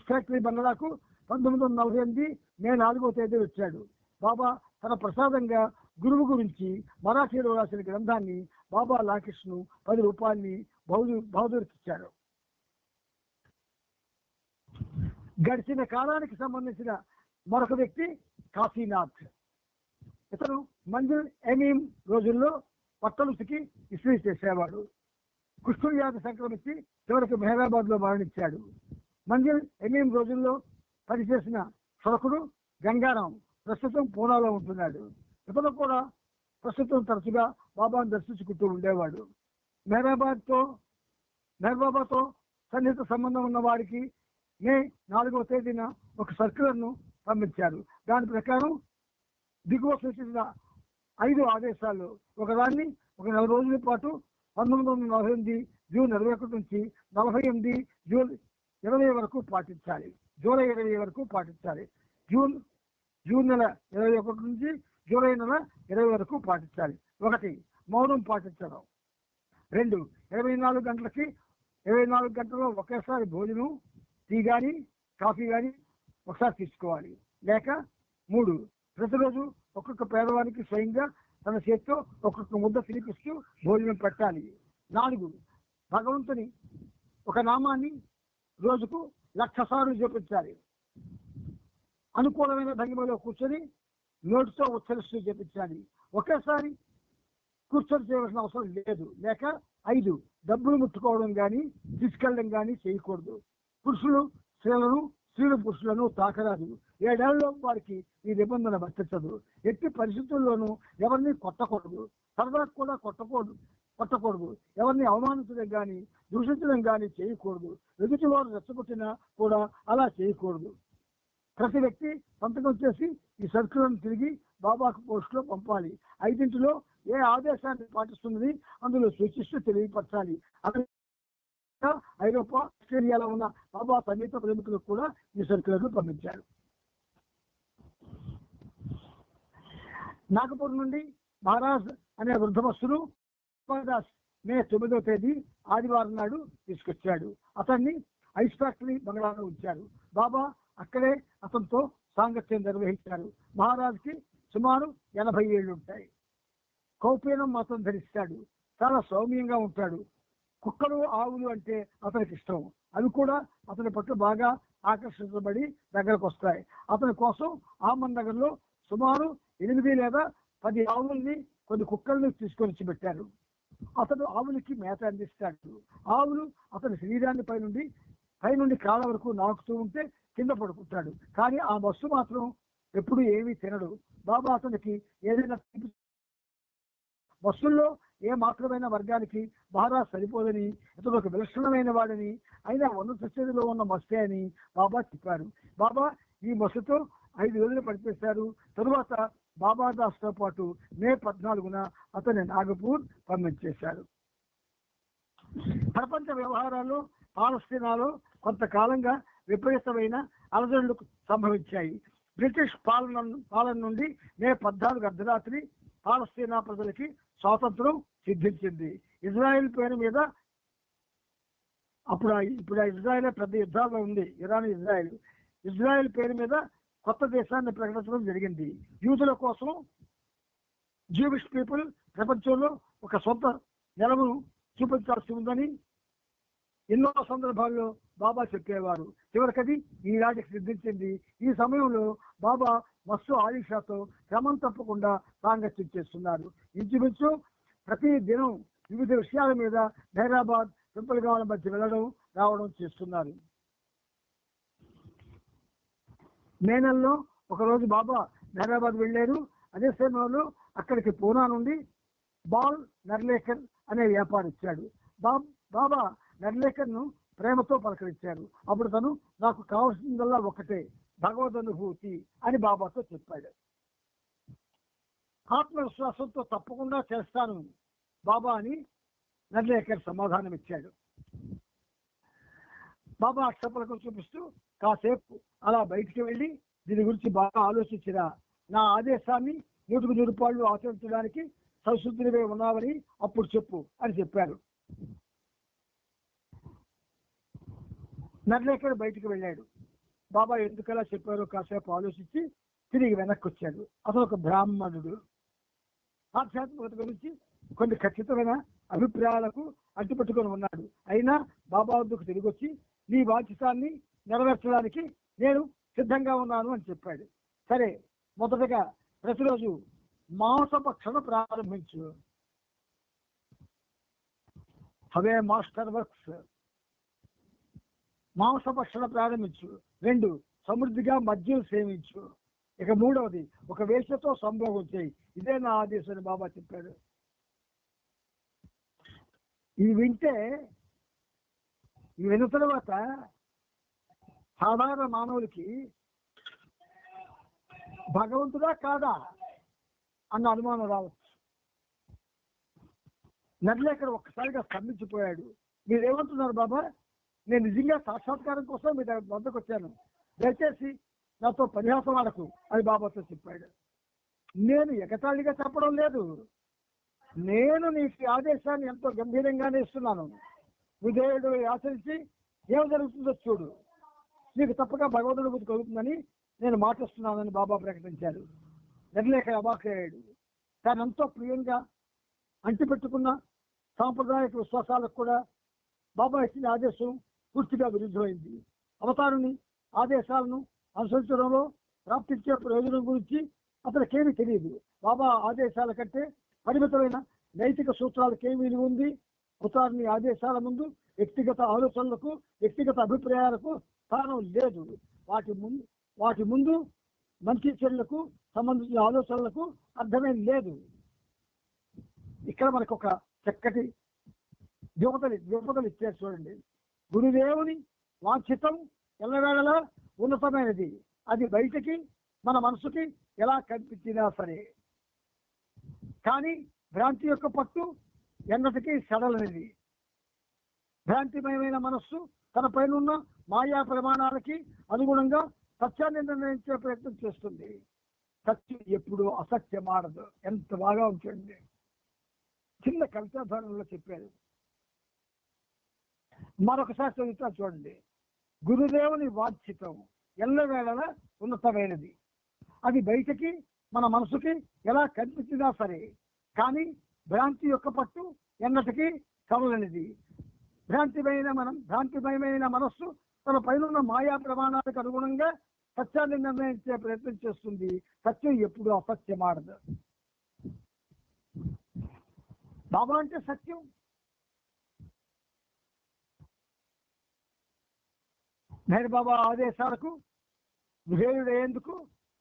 [SPEAKER 2] ఫ్యాక్టరీ బంగ్లాకు 1948 మే 4వ తేదీ వచ్చాడు. బాబా తన ప్రసాదంగా గురువు గురించి మరాఠీలో రాసిన గ్రంథాన్ని బాబా లాకృష్ణ 10 రూపాయలని బహదూర్కి ఇచ్చాడు. గడిచిన కాలానికి సంబంధించిన మరొక వ్యక్తి కాశీనాథ్. ఇతను మంజిల్ ఎమీం రోజుల్లో పట్టలుసికి ఇస్త్రీ చేసేవాడు. కుష్ఠవ్యాధి సంక్రమించి చివరికి మెహరాబాద్ లో మరణించాడు. మంజిల్ ఎమీం రోజుల్లో పనిచేసిన సొరకుడు గంగారాం ప్రస్తుతం పూనాలో ఉంటున్నాడు. ఇతను కూడా ప్రస్తుతం తరచుగా బాబాను దర్శించుకుంటూ ఉండేవాడు. మెహబాబాతో సన్నిహిత సంబంధం ఉన్న వారికి మే 4వ తేదీన ఒక సర్క్యులర్ను పంపించారు. దాని ప్రకారం దిగువ సూచించిన 5 ఆదేశాలు ఒకదాన్ని ఒక 4 రోజుల పాటు 1948 జూన్ 21 నుంచి 48 జూన్ 20 వరకు పాటించాలి. జూలై 20 వరకు పాటించాలి. జూన్ నెల 21 నుంచి జూలై నెల 20 వరకు పాటించాలి. 1 మౌనం పాటించడం. 2 24 గంటల్లో ఒకేసారి భోజనం, టీ కానీ కాఫీ కానీ ఒకసారి తీసుకోవాలి. లేక 3 ప్రతిరోజు ఒక్కొక్క పేదవానికి స్వయంగా తన చేతితో ఒక్కొక్క ముద్ద తినిపిస్తూ భోజనం పెట్టాలి. 4 భగవంతుని ఒక నామాన్ని రోజుకు 1,00,000 సార్లు జపించాలి. అనుకూలమైన భంగిమలో కూర్చొని నోటితో ఉచ్చరిస్తూ జపించాలి. ఒకేసారి కూర్చొని చేయవలసిన అవసరం లేదు. లేక 5 డబ్బులు ముట్టుకోవడం కానీ తీసుకెళ్ళడం కానీ చేయకూడదు. పురుషులు స్త్రీలు పురుషులను తాకరాదు. 7 ఏళ్లలో వారికి ఈ నిబంధన వర్తించదు. ఎట్టి పరిస్థితుల్లోనూ ఎవరిని కొట్టకూడదు. సరదా కూడా కొట్టకూడదు. ఎవరిని అవమానించడం కానీ దూషించడం కానీ చేయకూడదు. ఎదుటి వారు రెచ్చగొట్టినా కూడా అలా చేయకూడదు. ప్రతి వ్యక్తి సంతకం చేసి ఈ సర్కులను తిరిగి బాబాకు పోస్టులో పంపాలి. 5 ఏ ఆదేశాన్ని పాటిస్తున్నది అందులో సూచిస్తూ తెలియపరచాలి. అమెరికా, ఐరోపా, ఆస్ట్రేలియాలో ఉన్న బాబా సన్నిహిత ప్రేమికులకు కూడా ఈ సర్కులను పంపించారు. నాగపూర్ నుండి మహారాజ్ అనే వృద్ధమస్తుడు దాస్ మే 9వ తేదీ ఆదివారం నాడు తీసుకొచ్చాడు. అతన్ని ఐస్ ఫ్యాక్టరీ బంగ్లాలో ఉంచారు. బాబా అక్కడే అతనితో సాంగత్యం నిర్వహించారు. మహారాజ్కి సుమారు 80 ఏళ్ళు ఉంటాయి. కౌపీనం మాత్రం ధరిస్తాడు. చాలా సౌమ్యంగా ఉంటాడు. కుక్కలు, ఆవులు అంటే అతనికి ఇష్టం. అవి కూడా అతని పట్ల బాగా ఆకర్షించబడి దగ్గరకు వస్తాయి. అతని కోసం ఆమన్ నగర్లో సుమారు 8 లేదా 10 ఆవుల్ని, కొన్ని కుక్కల్ని తీసుకొని పెట్టారు. అతడు ఆవులకి మేత అందిస్తాడు. ఆవులు అతని శరీరాన్ని పైనుండి కాళ్ళ వరకు నాకుతూ ఉంటే కింద పడుకుంటాడు. కానీ ఆ బస్సు మాత్రం ఎప్పుడు ఏమీ తినడు. బాబా అతనికి ఏదైనా బస్సుల్లో ఏ మాత్రమైన వర్గానికి మహారాజ్ సరిపోదని, ఇతడు ఒక విలక్షణమైన వాడని, అయినా ఉన్నత స్థితిలో ఉన్న మస్తే అని బాబా చెప్పారు. బాబా ఈ బస్సుతో 5 రోజులు పనిచేశారు. తరువాత బాబాదాస్తో పాటు మే 14న అతన్ని నాగపూర్ పంపించేశారు. ప్రపంచ వ్యవహారాల్లో పాలస్తీనాలో కొంతకాలంగా విపరీతమైన అలజడులు సంభవించాయి. బ్రిటిష్ పాలన నుండి మే 14 అర్ధరాత్రి పాలస్తీనా ప్రజలకి స్వాతంత్రం సిద్ధించింది. ఇజ్రాయెల్ పేరు మీద ఇప్పుడు ఇజ్రాయెల్ పెద్ద యుద్ధాల్లో ఉంది. ఇజ్రాయెల్ పేరు మీద కొత్త దేశాన్ని ప్రకటించడం జరిగింది. యూదుల కోసం జూవిష్ పీపుల్ ప్రపంచంలో ఒక సొంత నెలవును చూపించాల్సి ఉందని ఎన్నో సందర్భాల్లో బాబా చెప్పేవారు. చివరికది ఈనాటికి సిద్ధించింది. ఈ సమయంలో బాబా మస్తు ఆయుషాతో క్రమం తప్పకుండా సాంగత్యం చేస్తున్నారు. ఇంచుమించు ప్రతి దినం వివిధ విషయాల మీద హైదరాబాద్, పింపల్గాల మధ్య వెళ్ళడం రావడం చేస్తున్నారు. మే నెలలో ఒకరోజు బాబా హైదరాబాద్ వెళ్ళారు. అదే సమయంలో అక్కడికి పూనా నుండి బాల్ నర్లేకర్ అనే వ్యాపారి వచ్చాడు. బాబా నర్లేకర్ ను ప్రేమతో పలకరించారు. అప్పుడు తను నాకు కావాల్సిందల్లా ఒకటే, భగవద్ అనుభూతి అని బాబాతో చెప్పాడు. ఆత్మవిశ్వాసంతో తప్పకుండా చేస్తాను బాబా అని నర్లేకర్ సమాధానం ఇచ్చాడు. బాబా అక్షపలకు చూపిస్తూ కాసేపు అలా బయటికి వెళ్ళి దీని గురించి బాగా ఆలోచించిరా, నా ఆదేశాన్ని 100% ఆచరించడానికి సంసిద్ధుడివే ఉన్నావని అప్పుడు చెప్పు అని చెప్పారు. నర్లేకర్ బయటికి వెళ్ళాడు. బాబా ఎందుకలా చెప్పారో కాసేపు ఆలోచించి తిరిగి వెనక్కి వచ్చాడు. అతను ఒక బ్రాహ్మణుడు. ఆధ్యాత్మికత గురించి కొన్ని ఖచ్చితమైన అభిప్రాయాలకు అడ్డుపెట్టుకొని ఉన్నాడు. అయినా బాబా వద్దకు తిరిగి వచ్చి నీ బాధ్యతాన్ని నెరవేర్చడానికి నేను సిద్ధంగా ఉన్నాను అని చెప్పాడు. సరే, మొదటగా ప్రతిరోజు మాంసభక్షణ ప్రారంభించు. అవే మాస్టర్ వర్క్స్. మాంసభక్షణ ప్రారంభించు. 2 సమృద్ధిగా మద్యం సేవించు. ఇక 3వది ఒక వేశ్యతో సంభోగం చేయి. ఇదే నా ఆదేశం బాబా చెప్పాడు. ఇవి విన్న తర్వాత సాధారణ మానవులకి భగవంతుడా కాదా అన్న అనుమానం రావచ్చు. నర్లేకర్ ఒక్కసారిగా స్తంభించిపోయాడు. మీరేమంటున్నారు బాబా? నేను నిజంగా సాక్షాత్కారం కోసం మీ వద్దకు వచ్చాను. దయచేసి నాతో పరిహాసం ఆడకు అని బాబాతో చెప్పాడు. నేను ఎగతాళిగా చెప్పడం లేదు, నేను నీకు ఆదేశాన్ని ఎంతో గంభీరంగానే ఇస్తున్నాను. విధేయుడు ఆచరించి ఏం జరుగుతుందో చూడు, నీకు తప్పక భగవంతుడి బుద్ధి కలుగుతుందని నేను మాటిస్తున్నానని బాబా ప్రకటించారు. నిర్లేఖ అబాకయ్యాడు. తానెంతో ప్రియంగా అంటిపెట్టుకున్న సాంప్రదాయక విశ్వాసాలకు కూడా బాబా ఇచ్చిన ఆదేశం పూర్తిగా విరుద్ధమైంది. అవతారుని ఆదేశాలను అనుసరించడంలో ప్రాప్తించే ప్రయోజనం గురించి అతనికేమీ తెలియదు. బాబా ఆదేశాల కంటే పరిమితమైన నైతిక సూత్రాలకేమీ విలువ ఉంది. అవతారుని ఆదేశాల ముందు వ్యక్తిగత ఆలోచనలకు, వ్యక్తిగత అభిప్రాయాలకు స్థానం లేదు. వాటి ముందు మంచి చెడులకు సంబంధించిన ఆలోచనలకు అర్థమే లేదు. ఇక్కడ మనకు ఒక చక్కటి ద్యోపదలు ఇచ్చారు చూడండి. గురుదేవుని వాంఛితం ఎల్లవేళలా ఉన్నతమైనది, అది బయటికి మన మనసుకి ఎలా కనిపించినా సరే. కానీ భ్రాంతి యొక్క పట్టు ఎన్నటికీ సడలనిది. భ్రాంతిమయమైన మనస్సు తన పైన మాయా ప్రమాణాలకి అనుగుణంగా సత్యాన్ని నిర్ణయించే ప్రయత్నం చేస్తుంది. సత్యం ఎప్పుడు అసత్యం ఆడదు. ఎంత బాగా ఉంచండి. చిన్న కవితాధారణలో చెప్పారు. మరొకసారి చదువుతా చూడండి. గురుదేవుని వాంఛితం ఎల్లవేళలా ఉన్నతమైనది, అది బయటకి మన మనసుకి ఎలా కనిపించినా సరే. కానీ భ్రాంతి యొక్క పట్టు ఎన్నటికీ కవలనిది. భ్రాంతిమయమైన మనస్సు తన పైన మాయా ప్రమాణాలకు అనుగుణంగా సత్యాన్ని నిర్ణయించే ప్రయత్నం చేస్తుంది. సత్యం ఎప్పుడు అసత్యం ఆడదు. బాబా అంటే సత్యం. మెహర్ బాబా ఆదేశాలకు విధేయుడయ్యేందుకు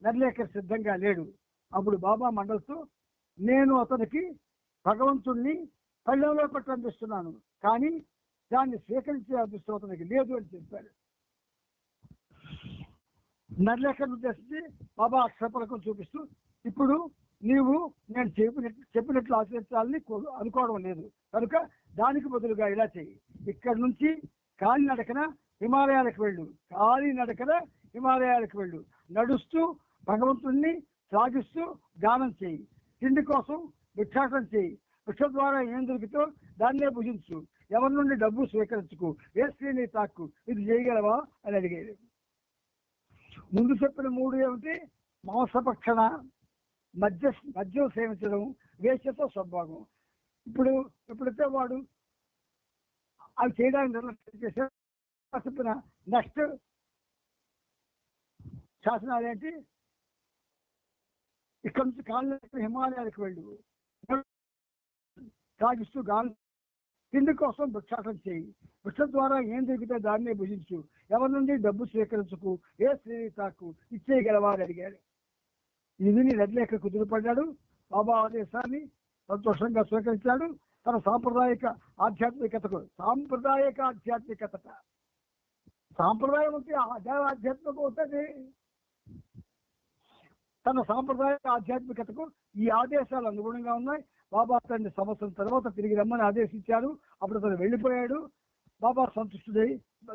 [SPEAKER 2] నిర్లేఖర్ సిద్ధంగా లేడు. అప్పుడు బాబా మండలితో, నేను అతనికి భగవంతుణ్ణి కళ్ళంలో పెట్టి అందిస్తున్నాను, కానీ దాన్ని స్వీకరించే అదృష్టం అతనికి లేదు అని చెప్పారు. నిర్లేఖను ఉద్దేశించి బాబా అక్షరపలకం చూపిస్తూ, ఇప్పుడు నీవు నేను చెప్పినట్లు ఆచరించాలని అనుకోవడం లేదు, కనుక దానికి బదులుగా ఇలా చెయ్యి. ఇక్కడి నుంచి కాలినడకన హిమాలయాలకు వెళ్ళు. నడుస్తూ భగవంతుణ్ణి సాగిస్తూ గానం చేయి. తిండి కోసం భిక్షాటన చేయి. భిక్ష ద్వారా ఏం దొరికితో దాన్నే భుజించు. ఎవరి నుండి డబ్బు స్వీకరించుకు. ఏ స్త్రీని తాక్కు. ఇది చేయగలవా అని అడిగేది. ముందు చెప్పిన 3 ఏమిటి? మాంసభక్షణ, మద్యం సేవించడం, వేశ్యతో స్వభావం. ఎప్పుడైతే వాడు అవి చేయడానికి నిర్లక్ష్యం చేశారు, చెప్పిన నెక్స్ట్ శాసనాలు ఏంటి? ఇక్కడ నుంచి కాళ్ళకి హిమాలయాలకు వెళ్ళు. సాగిస్తూ గాలి. తిండి కోసం భిక్షాటన చేయి. భిక్ష ద్వారా ఏం దొరికితే దాన్నే భుజించు. ఎవరి నుండి డబ్బు స్వీకరించుకు. ఏ స్త్రీని తాకు. ఇచ్చేయగలవా అని అడిగాడు. ఇది విని నిర్లేఖ కుదురుపడ్డాడు. బాబా ఆదేశాన్ని సంతోషంగా స్వీకరించాడు. తన సాంప్రదాయక ఆధ్యాత్మికతకు సాంప్రదాయం ఉంటే ఆధ్యాత్మికత ఉంటుంది. తన సాంప్రదాయక ఆధ్యాత్మికతకు ఈ ఆదేశాలు అనుగుణంగా ఉన్నాయి. బాబా అతన్ని సంవత్సరం తర్వాత తిరిగి రమ్మని ఆదేశించారు. అప్పుడు అతను వెళ్ళిపోయాడు. బాబా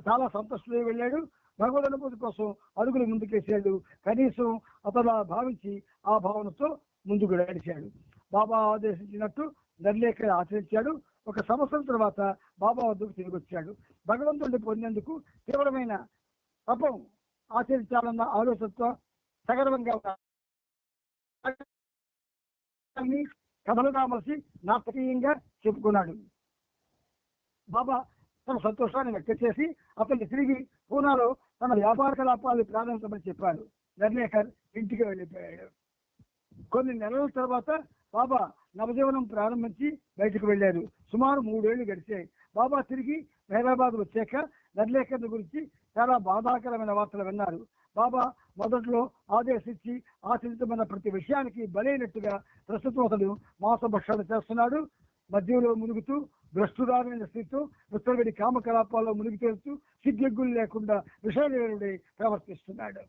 [SPEAKER 2] చాలా సంతుష్టుడై వెళ్ళాడు. భగవద్ అనుభూతి కోసం అడుగులు ముందుకేసాడు. కనీసం అతను భావించి ఆ భావనతో ముందుకు నడిచాడు. బాబా ఆదేశించినట్టు నిర్లేఖ ఆచరించాడు. 1 సంవత్సరం తర్వాత బాబా వద్దకు తిరిగి వచ్చాడు. భగవంతుడిని పొందేందుకు తీవ్రమైన తపం ఆచరించాలన్న ఆలోచనతో సగర్వంగా కథలుగా మలిసి నాటకీయంగా చెప్పుకున్నాడు. బాబా తన సంతోషాన్ని వ్యక్తం చేసి అతన్ని తిరిగి పూనాలో తన వ్యాపార కలాపాలు ప్రారంభించమని చెప్పాడు. నిర్లేఖర్ ఇంటికి వెళ్ళిపోయాడు. కొన్ని నెలల తర్వాత బాబా నవజీవనం ప్రారంభించి బయటకు వెళ్ళారు. సుమారు 3 ఏళ్లు గడిచాయి. బాబా తిరిగి హైదరాబాద్ వచ్చాక నిర్లేఖర్ గురించి చాలా బాధాకరమైన వార్తలు విన్నారు. బాబా మొదట్లో ఆదేశించి ఆచరించమన్న ప్రతి విషయానికి బలైనట్టుగా ప్రస్తుతం అతడు మాంసభక్షణ చేస్తున్నాడు. మద్యంలో మునుగుతూ, భ్రష్టురాలైన స్థితితో ఉత్తరగడి కామకలాపాల్లో మునిగి తేలుతూ, సిగ్గెగ్గులు లేకుండా విషయలేనుడై ప్రవర్తిస్తున్నాడు.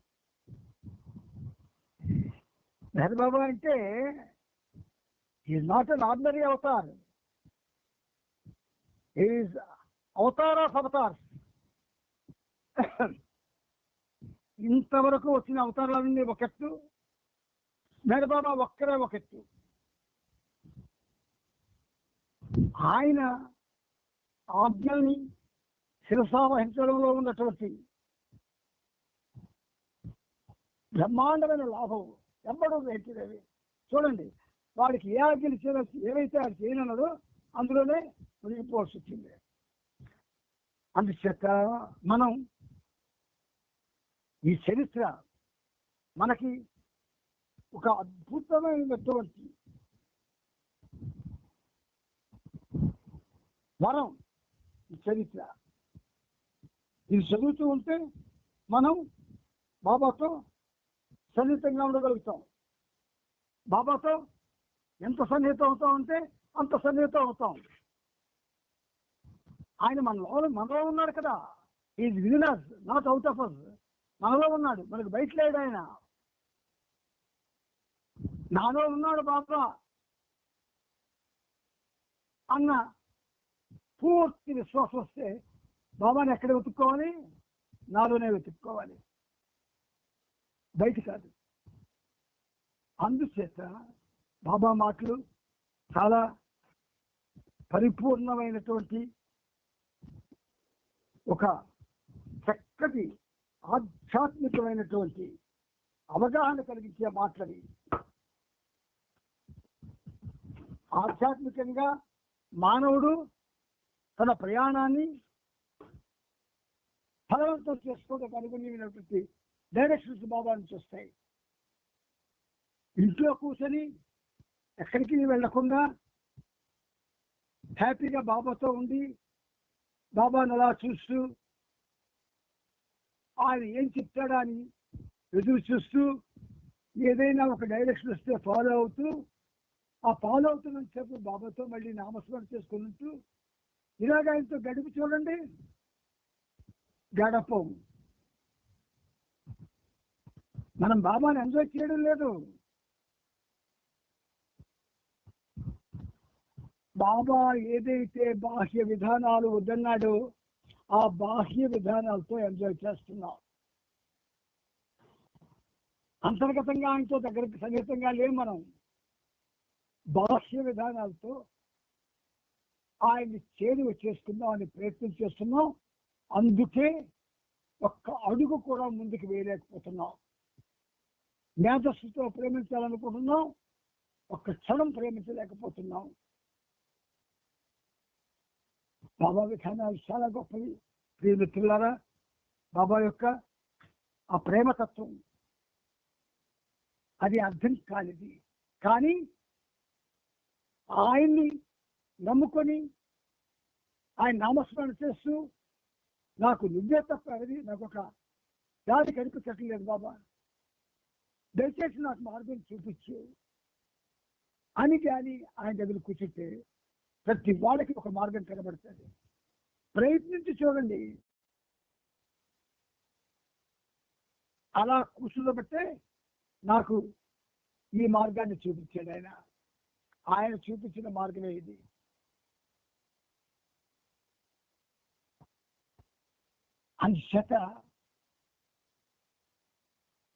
[SPEAKER 2] మెహర్ బాబా అంటే is not an ordinary Avatar. Is Avatar of avatars. ఇంతవరకు వచ్చిన అవతారాలన్నీ ఒక ఎత్తు, మెహర్ బాబా ఒక్కరే ఒక ఎత్తు. ఆయన ఆజ్ఞల్ని శిరసావహించడంలో ఉన్నటువంటి బ్రహ్మాండమైన లాభం ఎవ్వడూ వేటిదేవి. చూడండి, వాడికి ఏ ఆజ్ఞలు చేయవచ్చు, ఏవైతే అది చేయనన్నదో అందులోనే మునిగిపోవాల్సి వచ్చింది. అందుచేత మనం ఈ చరిత్ర మనకి ఒక అద్భుతమైనటువంటి వరం. ఈ చరిత్ర ఇది చదువుతూ ఉంటే మనం బాబాతో సన్నిహితంగా ఉండగలుగుతాం. బాబాతో ఎంత సన్నిహితం అవుతామంటే అంత సన్నిహితం అవుతాం. ఆయన మనలో ఉన్నాడు కదా. Is within us, not out of us. మనలో ఉన్నాడు, మనకు బయట లేడు. ఆయన నాలో ఉన్నాడు బాబా అన్న పూర్తి విశ్వాసం వస్తే బాబాని ఎక్కడ వెతుక్కోవాలి? నాలోనే వెతుక్కోవాలి, బయట కాదు. అందుచేత బాబా మాటలు చాలా పరిపూర్ణమైనటువంటి ఒక చక్కటి ఆధ్యాత్మికమైనటువంటి అవగాహన కలిగించే మాటలని. ఆధ్యాత్మికంగా మానవుడు తన ప్రయాణాన్ని ఫలవంతం చేసుకోవడానికి అనుగుణమైనటువంటి డైరెక్షన్స్ బాబా నుంచి వస్తాయి. ఇంట్లో కూర్చొని ఎక్కడికి వెళ్లకుండా హ్యాపీగా బాబాతో ఉండి బాబాను అలా చూస్తూ ఆయన ఏం చెప్తాడా అని ఎదురు చూస్తూ ఏదైనా ఒక డైరెక్షన్ వస్తే ఫాలో అవుతూ ఆ ఫాలో అవుతున్న సేపు బాబాతో మళ్ళీ నామస్మరణ చేసుకుంటూ ఇలాగ ఆయనతో గడిపి చూడండి. గడపం. మనం బాబాని ఎంజాయ్ చేయడం లేదు. బాబా ఏదైతే బాహ్య విధానాలు వద్దన్నాడో ఆ బాహ్య విధానాలతో ఎంజాయ్ చేస్తున్నాం. అంతర్గతంగా ఆయనతో దగ్గరికి సన్నిహితంగా లేవు. మనం బాహ్య విధానాలతో ఆయన్ని చేరువ చేసుకుందాం అని ప్రయత్నం చేస్తున్నాం. అందుకే ఒక్క అడుగు కూడా ముందుకు వేయలేకపోతున్నాం. మేధస్సుతో ప్రేమించాలనుకుంటున్నాం, ఒక్క క్షణం ప్రేమించలేకపోతున్నాం. బాబా విధానాలు చాలా గొప్పవి. ప్రియమిత్రులారా, బాబా యొక్క ఆ ప్రేమతత్వం అది అర్థం కానిది. కానీ ఆయన్ని నమ్ముకొని ఆయన నామస్మరణ చేస్తూ నాకు నువ్వే తప్ప అది నాకు ఒక దారి కనిపించట్లేదు బాబా, దయచేసి నాకు మార్గం చూపించు అని కానీ ఆయన దగ్గర కూర్చుంటే ప్రతి వాళ్ళకి ఒక మార్గం కనబడుతుంది. ప్రయత్నించి చూడండి. అలా కూర్చుండబట్టే నాకు ఈ మార్గాన్ని చూపించాడు ఆయన. ఆయన చూపించిన మార్గమే ఇది. అందుచేత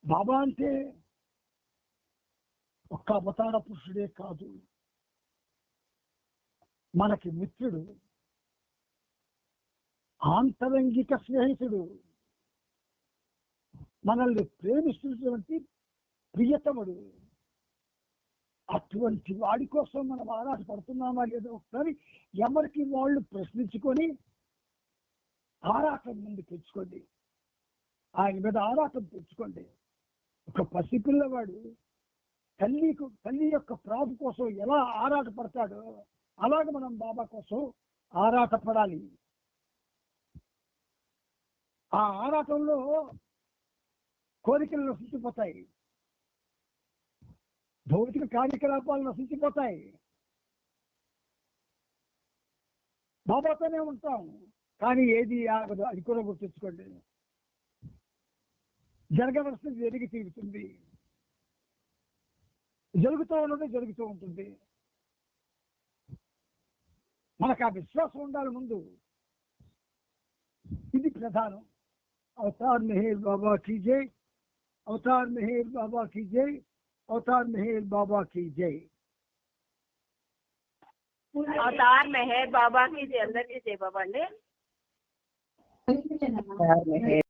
[SPEAKER 2] బాబా అంటే ఒక్క అవతార పురుషుడే కాదు, మనకి మిత్రుడు, ఆంతరంగిక స్నేహితుడు, మనల్ని ప్రేమిస్తున్నటువంటి ప్రియతముడు. అటువంటి వాడి కోసం మనం ఆరాటపడుతున్నామా లేదో ఒకసారి ఎవరికి వాళ్ళు ప్రశ్నించుకొని ఆరాటం ముందు తెచ్చుకోండి. ఆయన మీద ఆరాటం తెచ్చుకోండి. ఒక పసిపిల్లవాడు తల్లి యొక్క ప్రాపు కోసం ఎలా ఆరాటపడతాడో అలాగే మనం బాబా కోసం ఆరాటపడాలి. ఆ ఆరాటంలో కోరికలు నశించిపోతాయి, భౌతిక కార్యకలాపాలు నశించిపోతాయి. బాబాతోనే ఉంటాం, కానీ ఏది ఆగదు. అది కూడా గుర్తుంచుకోండి. జరగవలసింది జరిగి తీరుతుంది, జరుగుతూ ఉన్నది జరుగుతూ ఉంటుంది. మనకు ఆ విశ్వాసం ఉండాలి ముందు. ఇది ప్రధానం. అవతార్ మెహర్ బాబా కీ జై. అవతార్ మెహర్ బాబా की जय, అవతార్ మెహర్ బాబా की जय.
[SPEAKER 1] అవతార్ మెహర్ బాబా కి జై. అందరికీ జై బాబా అండి.
[SPEAKER 3] అవతార్ మెహర్